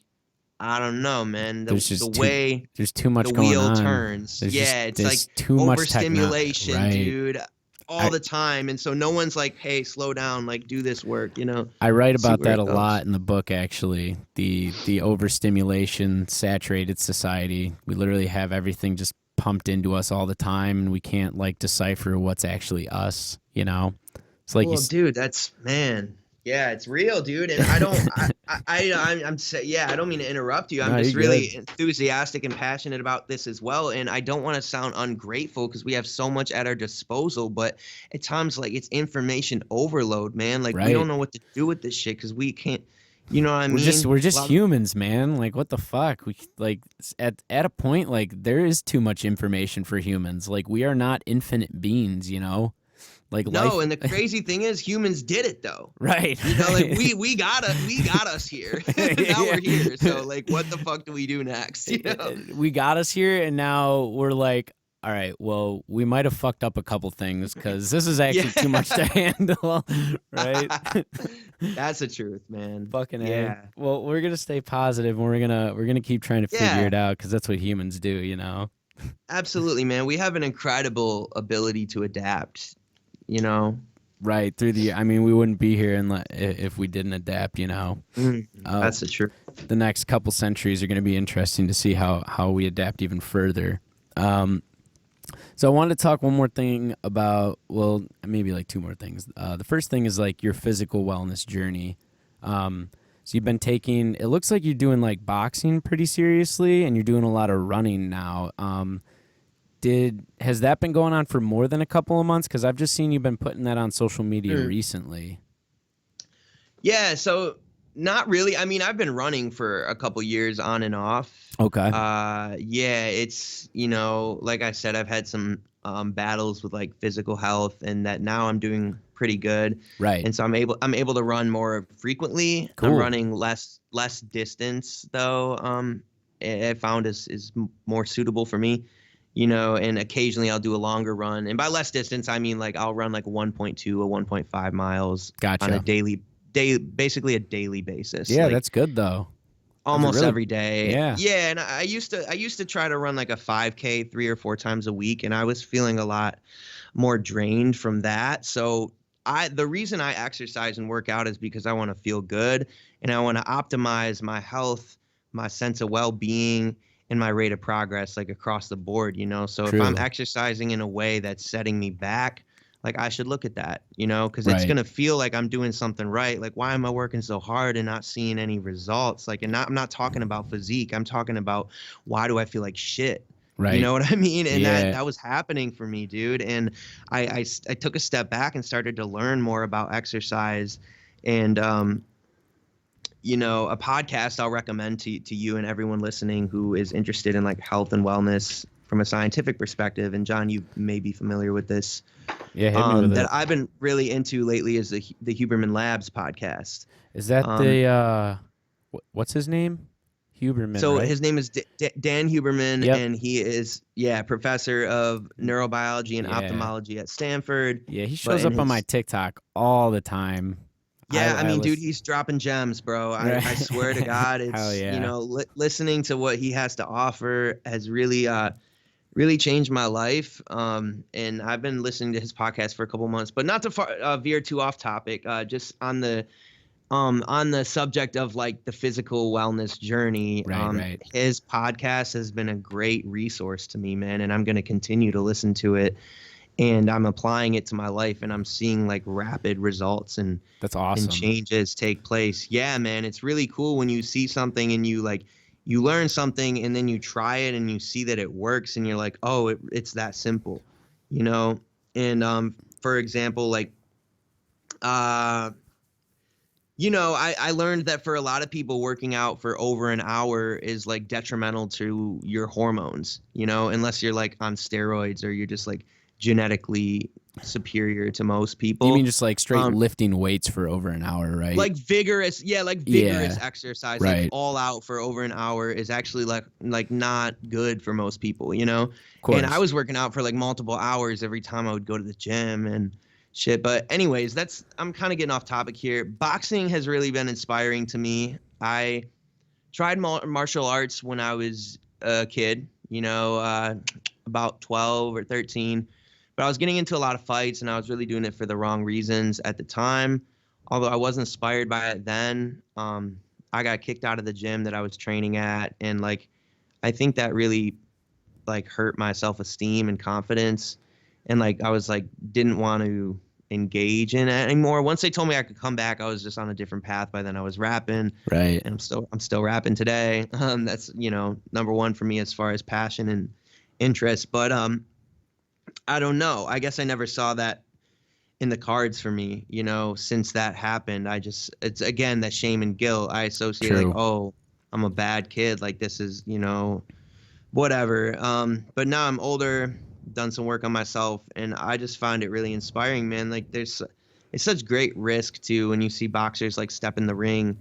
I don't know, man. The way there's too much the going wheel on. turns. Yeah, it's like There's too much overstimulation, right. dude, all I the time. And so no one's like, hey, slow down, like do this work, you know, I write see about where that it a goes. lot in the book actually. The overstimulation saturated society. We literally have everything just pumped into us all the time and we can't like decipher what's actually us, you know. It's like Well, dude, that's man. Yeah, it's real, dude. And I don't, yeah, I don't mean to interrupt you. I'm No, you're just good. really enthusiastic and passionate about this as well. And I don't want to sound ungrateful because we have so much at our disposal. But at times, like it's information overload, man. Like we don't Right. know what to do with this shit because we can't. You know what I mean? We're A just lot of, humans, man. Like what the fuck? We like at a point like there is too much information for humans. Like we are not infinite beings, you know? Like no, life and the crazy thing is, humans did it though. right, You know, like right. we got us here. Now Yeah. we're here. So like, what the fuck do we do next? You know? We got us here and now we're like, all right, well, we might have fucked up a couple things because this is Yeah. actually too much to handle, right? That's the truth, man. Fucking A. Yeah. Well, we're gonna stay positive and we're gonna keep trying to figure Yeah. it out because that's what humans do, you know. Absolutely, man. We have an incredible ability to adapt, you know. Right through the, I mean, we wouldn't be here if we didn't adapt, you know. Mm, Uh, that's the truth. the next couple centuries are going to be interesting to see how we adapt even further. Um, so I wanted to talk one more thing about, well, maybe like two more things. The first thing is like your physical wellness journey. So you've been taking, it looks like you're doing like boxing pretty seriously and you're doing a lot of running now. Has that been going on for more than a couple of months? Because I've just seen you've been putting that on social media Mm. recently. Yeah, so not really. I mean, I've been running for a couple years on and off. Okay. Yeah, it's, you know, like I said, I've had some battles with like physical health and that now I'm doing pretty good. Right. And so I'm able to run more frequently. I'm Cool. running less distance though. I found is more suitable for me, you know, and occasionally I'll do a longer run. And by less distance, I mean like I'll run like 1.2 or 1.5 miles on a Gotcha. basically a daily basis. Yeah, Like that's good though. That's a almost really, every day. yeah. Yeah, and I used to try to run like a 5K 3 or 4 times a week, and I was feeling a lot more drained from that. So the reason I exercise and work out is because I want to feel good and I want to optimize my health, my sense of well-being, and my rate of progress like across the board, you know. So if I'm True. exercising in a way that's setting me back, like I should look at that, you know, because it's Right. gonna feel like I'm doing something right. Like, why am I working so hard and not seeing any results? Like, I'm not talking about physique. I'm talking about why do I feel like shit? You Right. know what I mean? And that Yeah. that was happening for me, dude. And I took a step back and started to learn more about exercise. And you know, a podcast I'll recommend to you and everyone listening who is interested in like health and wellness from a scientific perspective. And John, you may be familiar with this Yeah, hit me with that it. I've been really into lately is the Huberman Labs podcast. Is that Um, the what's his name? Huberman, So right? his name is Dan Huberman, Yep. and he is professor of neurobiology and Yeah. ophthalmology at Stanford. Yeah, he But shows in up on my his TikTok all the time. I I mean, dude, listen. he's dropping gems, bro. I Right. swear to God, Hell it's yeah. listening to what he has to offer has really changed my life. And I've been listening to his podcast for a couple months, but not to veer too off topic. Just on the subject of like the physical wellness journey. Right, right. His podcast has been a great resource to me, man, and I'm going to continue to listen to it. And I'm applying it to my life, and I'm seeing like rapid results That's and awesome. changes take place. Yeah, man, it's really cool when you see something and you learn something and then you try it and you see that it works and you're like, oh, it's that simple, you know. And for example, like uh I learned that for a lot of people, working out for over an hour is like detrimental to your hormones, unless you're like on steroids or you're just like genetically superior to most You mean people. just like straight Um, lifting weights for over an hour, right? like vigorous Yeah, exercise, like right. all out for over an hour is actually like not good for most people, Of And I course. was working out for like multiple hours every time I would go to the gym and shit. But anyways, I'm kind of getting off topic here. Boxing has really been inspiring to me. I tried martial arts when I was a kid, about 12 or 13. But I was getting into a lot of fights and I was really doing it for the wrong reasons at the time. Although I was inspired by it then, I got kicked out of the gym that I was training at. And like, I think that really like hurt my self-esteem and confidence. And like, I was like, didn't want to engage in it anymore. Once they told me I could come back, I was just on a different path. By then I was rapping, Right. and I'm still rapping today. That's, number one for me as far as passion and interest. But I don't know. I guess I never saw that in the cards for me, since that happened. It's again that shame and guilt. I associate like, True. oh, I'm a bad kid. Like this is, whatever. But now I'm older, done some work on myself, and I just find it really inspiring, man. Like it's such great risk too when you see boxers like step in the ring.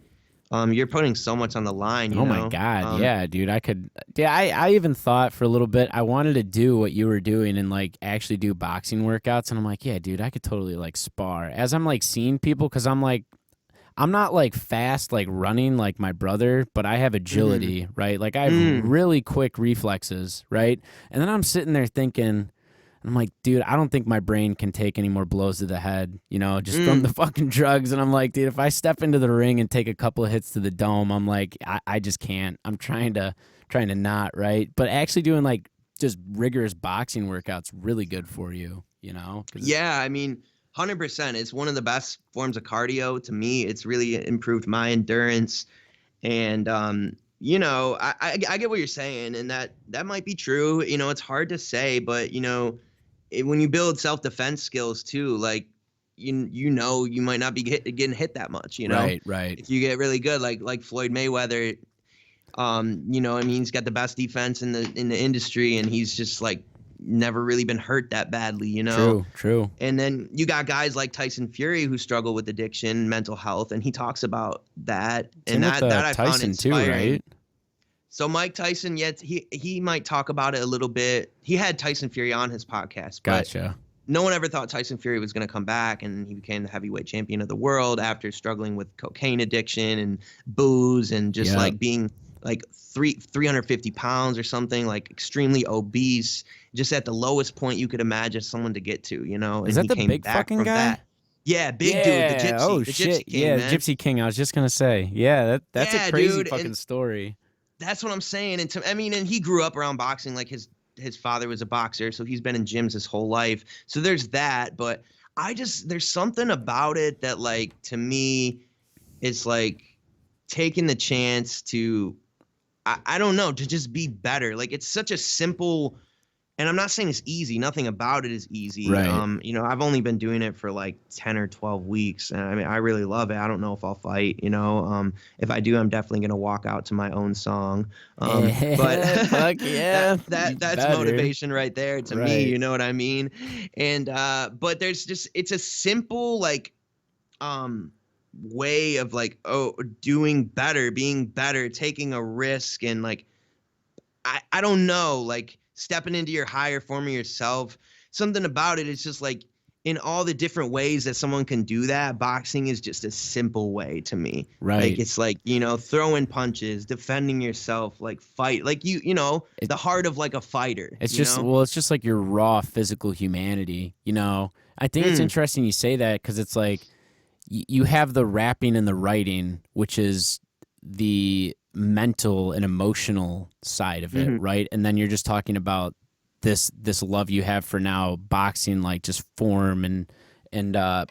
You're putting so much on the line, Oh my God. Um, Yeah, dude. I even thought for a little bit I wanted to do what you were doing and like actually do boxing workouts. And I'm like, yeah, dude, I could totally like spar as I'm like seeing people because I'm like, I'm not like fast, like running like my brother, but I have mhm, agility, right? Like I have mm, really quick reflexes, right? And then I'm sitting there thinking, I'm like, dude, I don't think my brain can take any more blows to the head, just from the mm. fucking drugs. And I'm like, dude, if I step into the ring and take a couple of hits to the dome, I'm like, I just can't. I'm trying to not, right? But actually doing like just rigorous boxing workouts really good for you, because Yeah, I mean, 100%. It's one of the best forms of cardio to me. It's really improved my endurance. And I get what you're saying, and that might be true. It's hard to say, but when you build self-defense skills too, like you might not be getting hit that much. right, right. If you get really good, like Floyd Mayweather, I mean, he's got the best defense in the industry, and he's just like never really been hurt that badly. True, true. And then you got guys like Tyson Fury who struggle with addiction, mental health, and he talks about that, Same and with that I found Tyson too, inspiring. right? So Mike Tyson, yet he might talk about it a little bit. He had Tyson Fury on his podcast, but Gotcha. no one ever thought Tyson Fury was going to come back, and he became the heavyweight champion of the world after struggling with cocaine addiction and booze and just Yep. like being like 350 pounds or something, like extremely obese, just at the lowest point you could imagine someone to get to, Is and that he the came big back fucking from guy? that. Yeah, big dude, Yeah. Oh the Gypsy shit. King, Yeah, the man. Gypsy King. I was just gonna say. Yeah, that's a Yeah, crazy dude, fucking and story. that's what I'm saying. And I mean, and he grew up around boxing, like his father was a boxer, so he's been in gyms his whole life. So there's that, but there's something about it that like to me is like taking the chance to I don't know, to just be better. Like it's such a simple, and I'm not saying it's easy. Nothing about it is easy. Right. I've only been doing it for like 10 or 12 weeks. And I mean, I really love it. I don't know if I'll fight, if I do, I'm definitely going to walk out to my own song. But Fuck yeah. You that's better. motivation right there to me. Right. You know what I mean? And, but it's a simple, like, um, way of like, oh, doing better, being better, taking a risk, and like, I don't know, like stepping into your higher form of yourself. Something about it is just like, in all the different ways that someone can do that, boxing is just a simple way to me. Like, Right. it's like, throwing punches, defending yourself, like fight, like It, the heart of like a fighter, it's just well, it's just like your raw physical humanity. I think it's Mm, interesting you say that because it's like you have the rapping and the writing, which is the mental and emotional side of it, hmm right? And then you're just talking about this love you have for now boxing, like just form and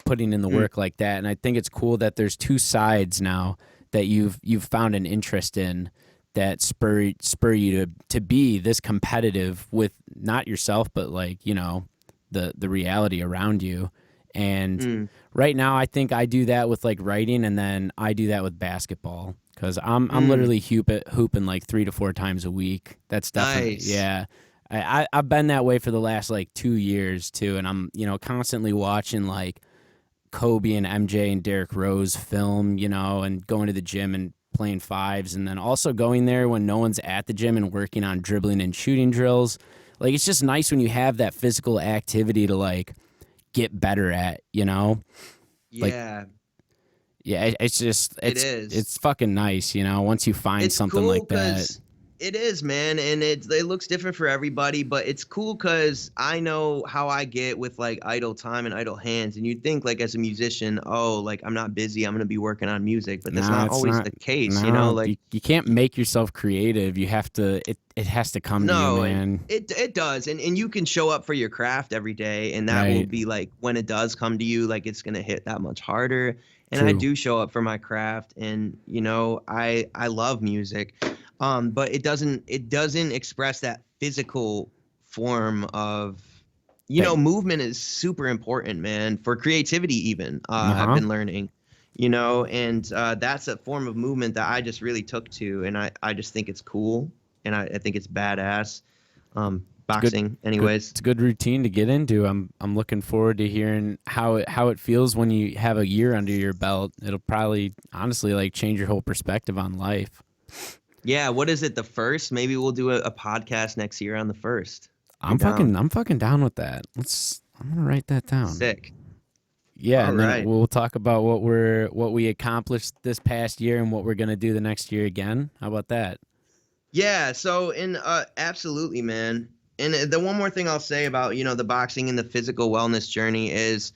putting in the mm, work like that. And I think it's cool that there's two sides now that you've found an interest in that spur you to be this competitive with not yourself but like the reality around you. And mm. right now I think I do that with like writing, and then I do that with basketball because I'm Mm, literally hooping like 3 to 4 times a week. That's definitely, nice. yeah. I've been that way for the last like 2 years too, and I'm constantly watching like Kobe and MJ and Derrick Rose film, and going to the gym and playing fives, and then also going there when no one's at the gym and working on dribbling and shooting drills. Like it's just nice when you have that physical activity to like get better at. Like Yeah, yeah, it's just it is. it's fucking nice, once you find It's something cool like that. because it is, man, and it looks different for everybody, but it's cool because I know how I get with like idle time and idle hands. And you'd think like as a musician, oh, like I'm not busy, I'm gonna be working on music, but that's Nah, not it's always not. the case, No, like you can't make yourself creative. You have to. It has to come to you, no, and man. it does, and you can show up for your craft every day, and that will Right. be like when it does come to you, like it's gonna hit that much harder. And I True. do show up for my craft, and I love music, but it doesn't express that physical form of That. movement is super important, man, for creativity even. Uh I've huh. been learning. And that's a form of movement that I just really took to, and I just think it's cool, and I think it's badass. It's good. Boxing, Good. anyways. It's a good routine to get into. I'm looking forward to hearing how it feels when you have a year under your belt. It'll probably honestly like change your whole perspective on life. Yeah, what is it? The first? Maybe we'll do a podcast next year on the first. If you're I'm down. fucking down with that. I'm gonna write that down. Sick. Yeah, All and then right. we'll talk about what we accomplished this past year and what we're gonna do the next year again. How about that? Yeah, so in absolutely, man. And the one more thing I'll say about, the boxing and the physical wellness journey is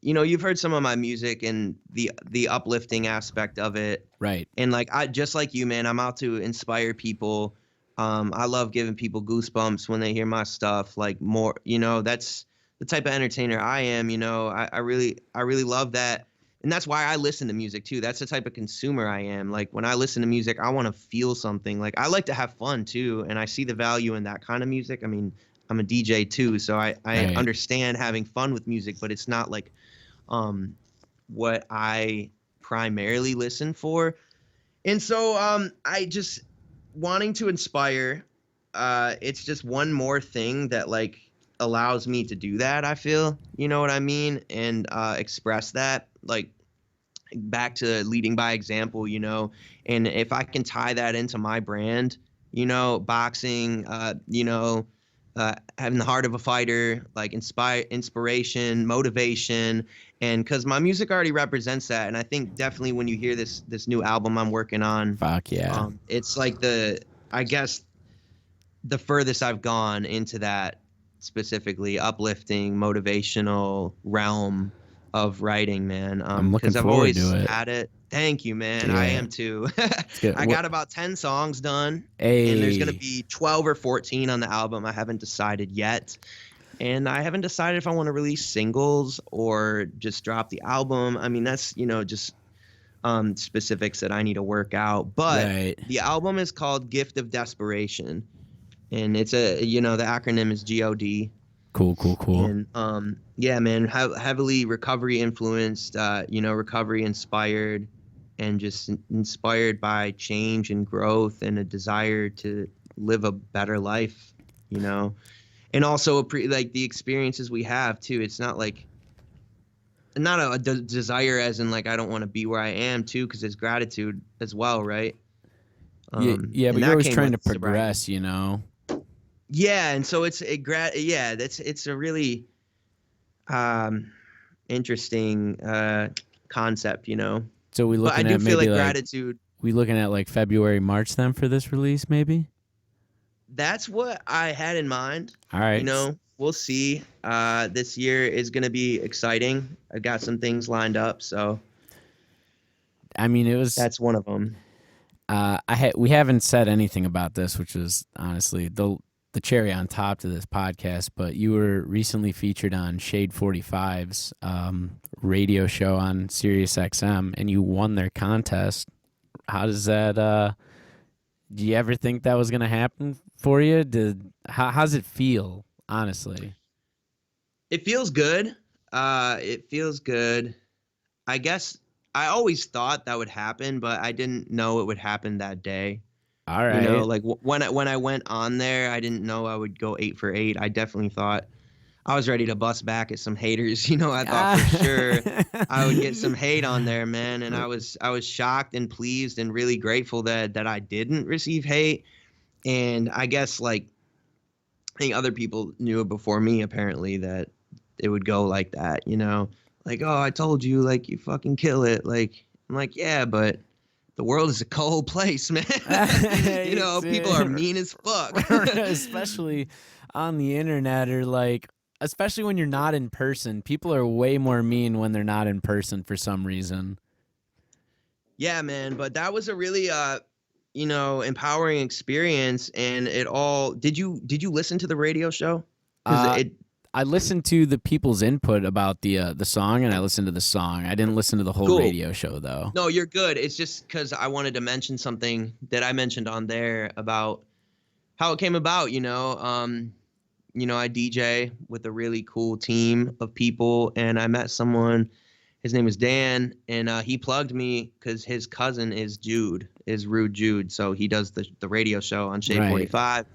you've heard some of my music and the uplifting aspect of it. Right. And like I just like you, man, I'm out to inspire people. I love giving people goosebumps when they hear my stuff. Like more, that's the type of entertainer I am. I really love that, and that's why I listen to music too. That's the type of consumer I am. Like when I listen to music, I want to feel something. Like I like to have fun too, and I see the value in that kind of music. I mean, I'm a DJ too, so I Right. understand having fun with music, but it's not like um what I primarily listen for. And so I just wanting to inspire, it's just one more thing that like allows me to do that, I feel. You know what I mean? And express that, like back to leading by example, and if I can tie that into my brand, boxing, having the heart of a fighter, like inspiration, motivation, and because my music already represents that. And I think definitely when you hear this new album I'm working on, Fuck yeah. it's like I guess the furthest I've gone into that specifically uplifting, motivational realm of writing, man. I'm looking Because I've forward always to it. had it. Thank you, man. I Yeah. am too. It's good. I What? got about 10 songs done, and there's gonna Hey. be 12 or 14 on the album. I haven't decided yet. And I haven't decided if I want to release singles or just drop the album. I mean, that's, just specifics that I need to work out. But Right. the album is called Gift of Desperation, and the acronym is God. Cool. Cool. Cool. And yeah, man, heavily recovery influenced, recovery inspired, and just inspired by change and growth and a desire to live a better life, you know. And also like the experiences we have too. It's not like not desire as in like I don't want to be where I am too, because it's gratitude as well, right? Yeah, but And you're that always came trying with to sobriety. progress, you know. Yeah, and so it's a really um interesting concept, you know. So But I do feel like gratitude, we looking at like February, March then for this release, maybe. that's what I had in mind. All You right. know, we'll see. This year is gonna be exciting. I got some things lined up, so I mean, it was. that's one of them. We haven't said anything about this, which was honestly the cherry on top to this podcast. But you were recently featured on Shade 45's radio show on Sirius XM, and you won their contest. How does that? Do you ever think that was going to happen for you? How's it feel, honestly? It feels good. It feels good. I guess I always thought that would happen, but I didn't know it would happen that day. All You know, right. like when I went on there, I didn't know I would go 8 for 8. I definitely thought I was ready to bust back at some haters. You know, I thought for sure I would get some hate on there, man, and I was shocked and pleased and really grateful that I didn't receive hate. And I guess like I think other people knew it before me apparently that it would go like that, you know. Like, oh, I told you, like you fucking kill it. Like I'm like, yeah, but the world is a cold place, man. You know, people are mean as fuck. Especially on the internet, or like, especially when you're not in person. People are way more mean when they're not in person for some reason. Yeah, man, but that was a really you know, empowering experience. And it all, did you listen to the radio show? Because Uh, it I listened to the people's input about the song, and I listened to the song. I didn't listen to the whole cool. radio show though. No, you're good. It's just because I wanted to mention something that I mentioned on there about how it came about, you know, I DJ with a really cool team of people, and I met someone. His name is Dan, and he plugged me because his cousin is Rude Jude. So he does the radio show on Shade Right. 45,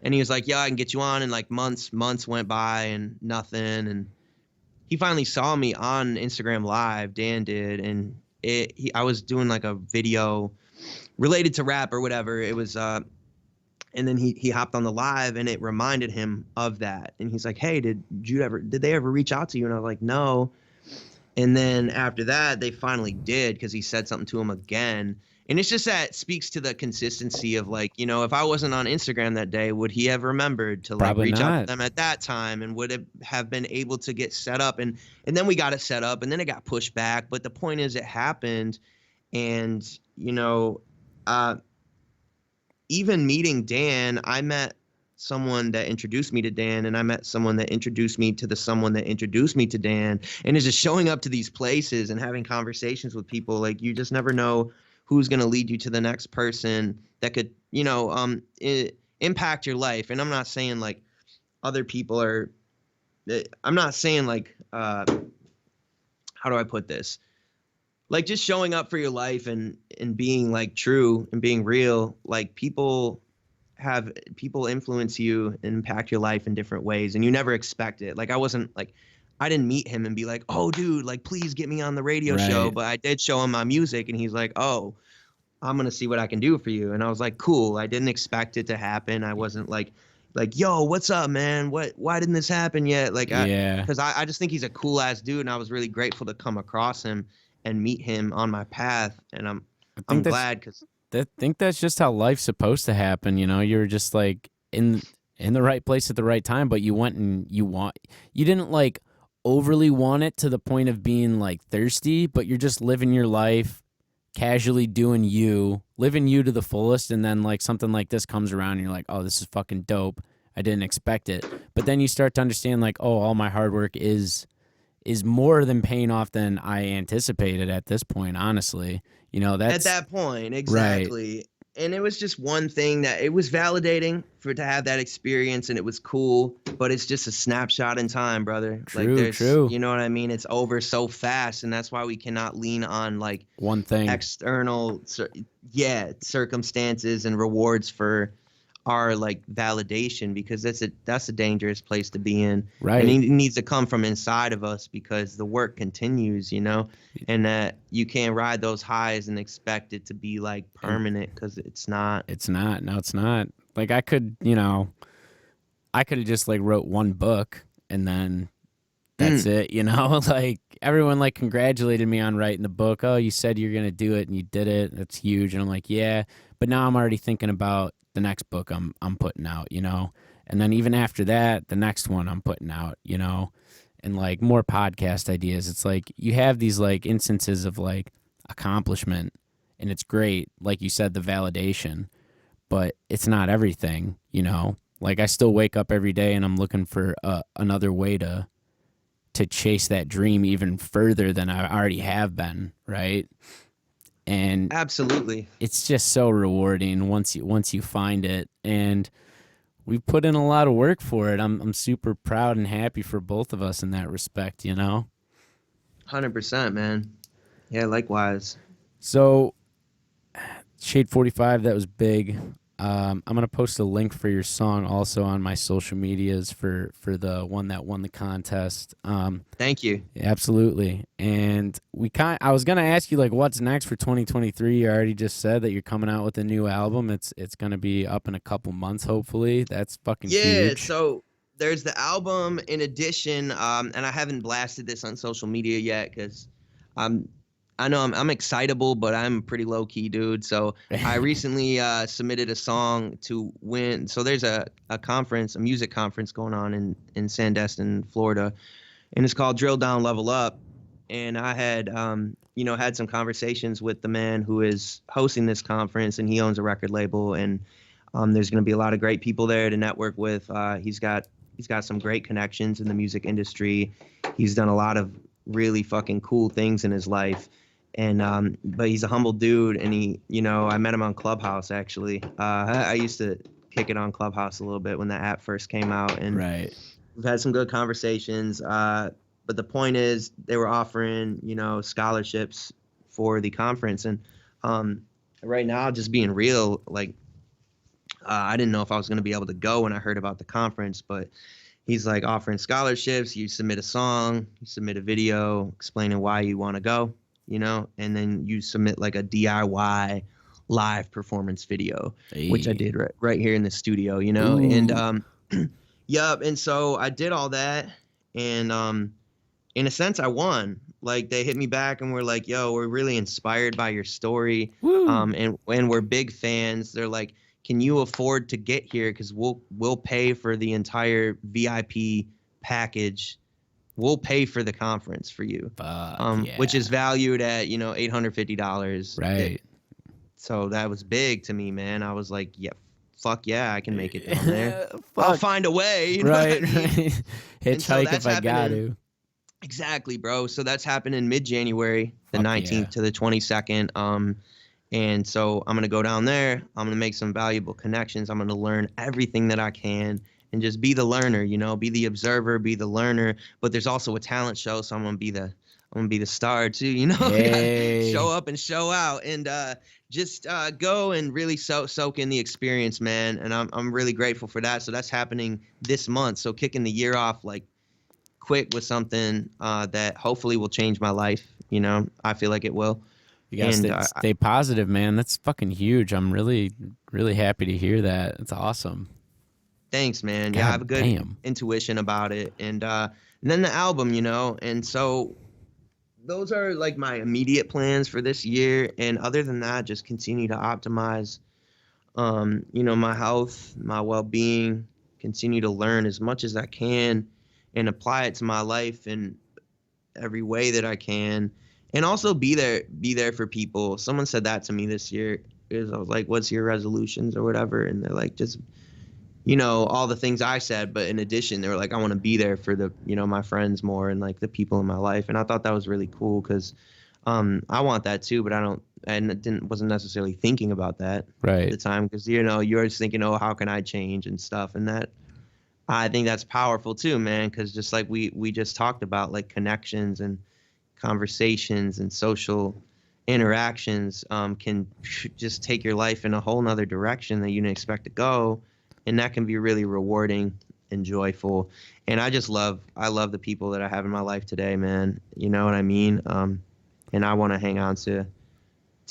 and he was like, "Yeah, I can get you on." And like months went by and nothing, and he finally saw me on Instagram Live. Dan did, and I was doing like a video related to rap or whatever. It was and then he hopped on the live, and it reminded him of that. And he's like, "Hey, did they ever reach out to you?" And I was like, "No." And then after that, they finally did, because he said something to him again. And it's just that speaks to the consistency of like, you know, if I wasn't on Instagram that day, would he have remembered to like Probably reach out to not. them at that time, and would it have been able to get set up? And then we got it set up, and then it got pushed back. But the point is, it happened. And, you know, even meeting Dan, I met someone that introduced me to Dan, and I met someone that introduced me to the someone that introduced me to Dan. And it's just showing up to these places and having conversations with people. Like, you just never know who's going to lead you to the next person that could, you know, impact your life. And I'm not saying like other people are, I'm not saying like, how do I put this? Like just showing up for your life and being like true and being real. Like people influence you and impact your life in different ways, and you never expect it. Like I didn't meet him and be like, "Oh dude, like please get me on the radio show." Right. But I did show him my music, and he's like, "Oh, I'm going to see what I can do for you." And I was like, "Cool." I didn't expect it to happen. I wasn't like, "Yo, what's up, man? Why didn't this happen yet?" Like, Yeah. because I just think he's a cool ass dude, and I was really grateful to come across him and meet him on my path. And I I'm think that's glad, because think that's just how life's supposed to happen. You know, you're just like in the right place at the right time, but you went and you didn't like overly want it to the point of being like thirsty, but you're just living your life casually, doing you, living you to the fullest, and then like something like this comes around and you're like, "Oh, this is fucking dope. I didn't expect it." But then you start to understand like, "Oh, all my hard work is more than paying off than I anticipated at this point, honestly." You know, at that's that point, right. exactly. And it was just one thing that it was validating to have that experience, and it was cool, but it's just a snapshot in time, brother. Like True. you know what I mean? It's over so fast, and that's why we cannot lean on like One thing. external circumstances and rewards for our like validation, because that's a dangerous place to be in. And Right. it needs to come from inside of us, because the work continues, and that you can't ride those highs and expect it to be like And permanent, because it's not. it's not. No, it's not. Like I could have just like wrote one book and then that's Mm, it, like everyone like congratulated me on writing the book. Oh, you said you're gonna do it and you did it. That's huge. And I'm like, yeah. But now I'm already thinking about the next book I'm putting out. And then even after that, the next one I'm putting out. And like more podcast ideas. It's like you have these like instances of like accomplishment and it's great, like you said, the validation, but it's not everything. Like I still wake up every day and I'm looking for another way to chase that dream even further than I already have been, right? And absolutely. it's just so rewarding once you find it. And we've put in a lot of work for it. I'm super proud and happy for both of us in that respect. 100%, man. Yeah, likewise. So Shade 45, that was big. I'm gonna post a link for your song also on my social medias for the one that won the contest. Thank you. Absolutely. And I was gonna ask you like what's next for 2023. You already just said that you're coming out with a new album. It's gonna be up in a couple months, hopefully. That's fucking Yeah, huge. so there's the album in addition, and I haven't blasted this on social media yet, because I'm I know I'm excitable, but I'm a pretty low key dude. So I recently submitted a song to win. So there's a conference, a music conference going on in Sandestin, Florida, and it's called Drill Down Level Up. And I had had some conversations with the man who is hosting this conference, and he owns a record label, and there's going to be a lot of great people there to network with. He's got some great connections in the music industry. He's done a lot of really fucking cool things in his life, and but he's a humble dude. And I met him on Clubhouse actually. I used to kick it on Clubhouse a little bit when the app first came out, and Right. we've had some good conversations. But the point is, they were offering scholarships for the conference, and right now, just being real, like I didn't know if I was going to be able to go when I heard about the conference, but he's like offering scholarships. You submit a song, you submit a video explaining why you want to go, and then you submit like a DIY live performance video, which I Hey. did right here in the studio, and Ooh. yep. And so I did all that, and in a sense, I won. Like they hit me back and were like, "Yo, we're really inspired by your story, Woo. and we're big fans." They're like, "Can you afford to get here? Because we'll pay for the entire VIP package. We'll pay for the conference for you, Fuck which is yeah. valued at $850." Right. So that was big to me, man. I was like, "Yeah, fuck yeah, I can make it down there. I'll Fuck. find a way." You know what I Right. mean? Right. And so Hitchhike that's if I got happening. to. Exactly, bro. So that's happening mid-January, the Fuck yeah. 19th to the 22nd. And so I'm gonna go down there. I'm gonna make some valuable connections. I'm gonna learn everything that I can and just be the learner, be the observer, be the learner. But there's also a talent show, so I'm gonna be the star too. Gotta show Hey. up and show out, and just go and really soak in the experience, man. And I'm really grateful for that. So that's happening this month. So kicking the year off like quick with something that hopefully will change my life. I feel like it will. You gotta And stay positive, man. That's fucking huge. I'm really, really happy to hear that. It's awesome. thanks, man. Yeah, I have a God good damn. intuition about it. And then the album, and so those are like my immediate plans for this year. And other than that, just continue to optimize, my health, my well-being, continue to learn as much as I can and apply it to my life in every way that I can, and also be there for people. Someone said that to me this year. Is I was like, "What's your resolutions or whatever?" And they're like, "Just all the things I said, but in addition, they were like, I want to be there for the my friends more and like the people in my life." And I thought that was really cool because I want that too, but I don't. And wasn't necessarily thinking about that at Right. the time because you're just thinking, oh, how can I change and stuff, and that I think that's powerful too, man, because just like we just talked about, like connections and conversations and social interactions can just take your life in a whole nother direction that you didn't expect to go. and that can be really rewarding and joyful. And I love the people that I have in my life today, man. You know what I mean? And I want to hang on to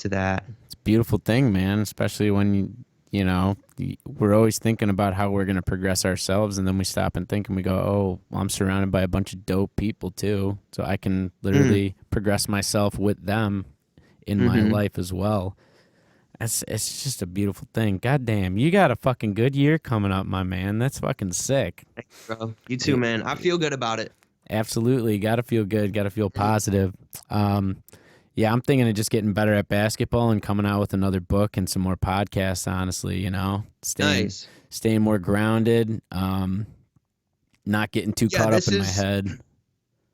that. It's a beautiful thing, man, especially when we're always thinking about how we're going to progress ourselves, and then we stop and think and we go, oh, well, I'm surrounded by a bunch of dope people too, so I can literally progress myself with them in my life as well. It's just a beautiful thing. God damn, you got a fucking good year coming up, my man. That's fucking sick. Thanks, bro. You too, man. I feel good about it. Absolutely. Got to feel good. Got to feel positive. Yeah, I'm thinking of just getting better at basketball and coming out with another book and some more podcasts, honestly, Nice. Staying more grounded, not getting too caught up in my head.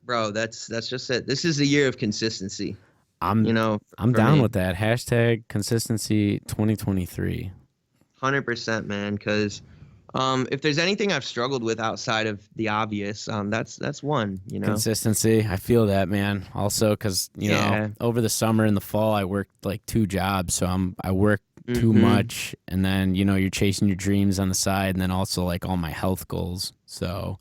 Bro, that's just it. This is a year of consistency. I'm down with that. Hashtag consistency 2023. 100%, man, because if there's anything I've struggled with outside of the obvious, that's one, Consistency. I feel that, man. Also, because, over the summer and the fall, I worked like 2 jobs. So I work too much. And then, you're chasing your dreams on the side. And then also like all my health goals. So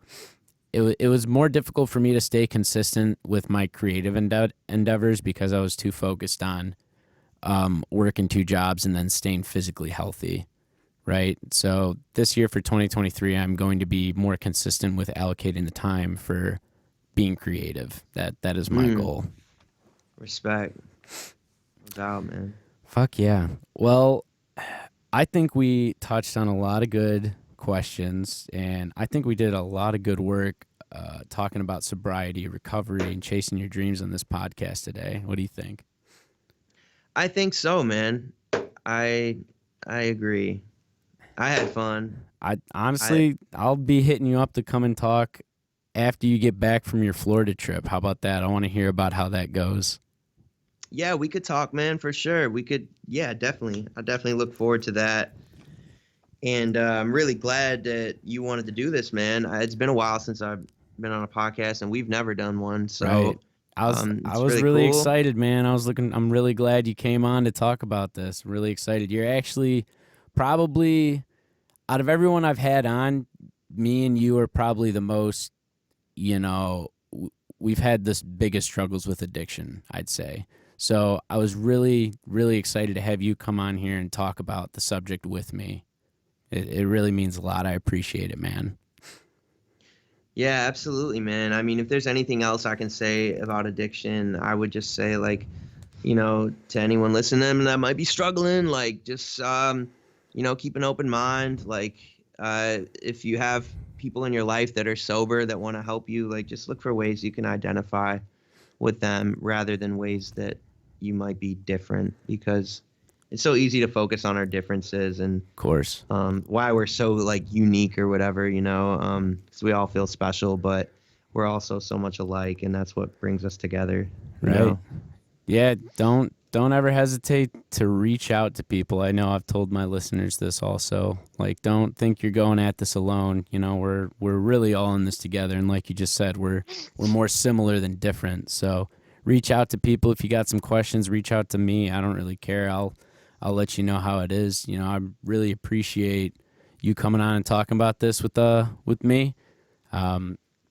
it was more difficult for me to stay consistent with my creative endeavors because I was too focused on working 2 jobs and then staying physically healthy. Right. So this year for 2023, I'm going to be more consistent with allocating the time for being creative. That is my goal. Respect. No doubt, man. Fuck yeah. Well, I think we touched on a lot of good questions, and I think we did a lot of good work talking about sobriety, recovery, and chasing your dreams on this podcast today. What do you think? I think so, man. I agree. I had fun. I'll be hitting you up to come and talk after you get back from your Florida trip. How about that? I want to hear about how that goes. Yeah, we could talk, man, for sure. We could, yeah, definitely. I definitely look forward to that. And I'm really glad that you wanted to do this, man. It's been a while since I've been on a podcast, and we've never done one. So right. I was really cool. Excited, man. I'm really glad you came on to talk about this. Really excited. You're actually probably, out of everyone I've had on, me and you are probably the most, we've had the biggest struggles with addiction, I'd say. So I was really, really excited to have you come on here and talk about the subject with me. It really means a lot. I appreciate it, man. Yeah, absolutely, man. I mean, if there's anything else I can say about addiction, I would just say, like, to anyone listening that might be struggling, like, just, keep an open mind. Like, if you have people in your life that are sober that want to help you, like, just look for ways you can identify with them rather than ways that you might be different, because it's so easy to focus on our differences and of course why we're so like unique or whatever, because we all feel special, but we're also so much alike, and that's what brings us together. Right. Yeah, don't ever hesitate to reach out to people. I know I've told my listeners this also. Like, don't think you're going at this alone. We're really all in this together, and like you just said, we're more similar than different. So reach out to people. If you got some questions, reach out to me. I don't really care. I'll let you know how it is. I really appreciate you coming on and talking about this with me. I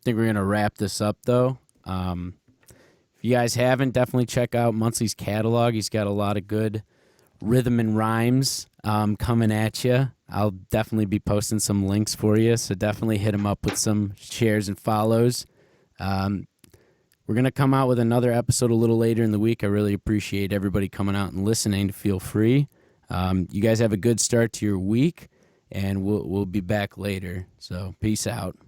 think we're gonna wrap this up though. If you guys haven't, definitely check out Muncy's catalog. He's got a lot of good rhythm and rhymes coming at you. I'll definitely be posting some links for you, so definitely hit him up with some shares and follows. We're going to come out with another episode a little later in the week. I really appreciate everybody coming out and listening. Feel free. You guys have a good start to your week, and we'll be back later. So peace out.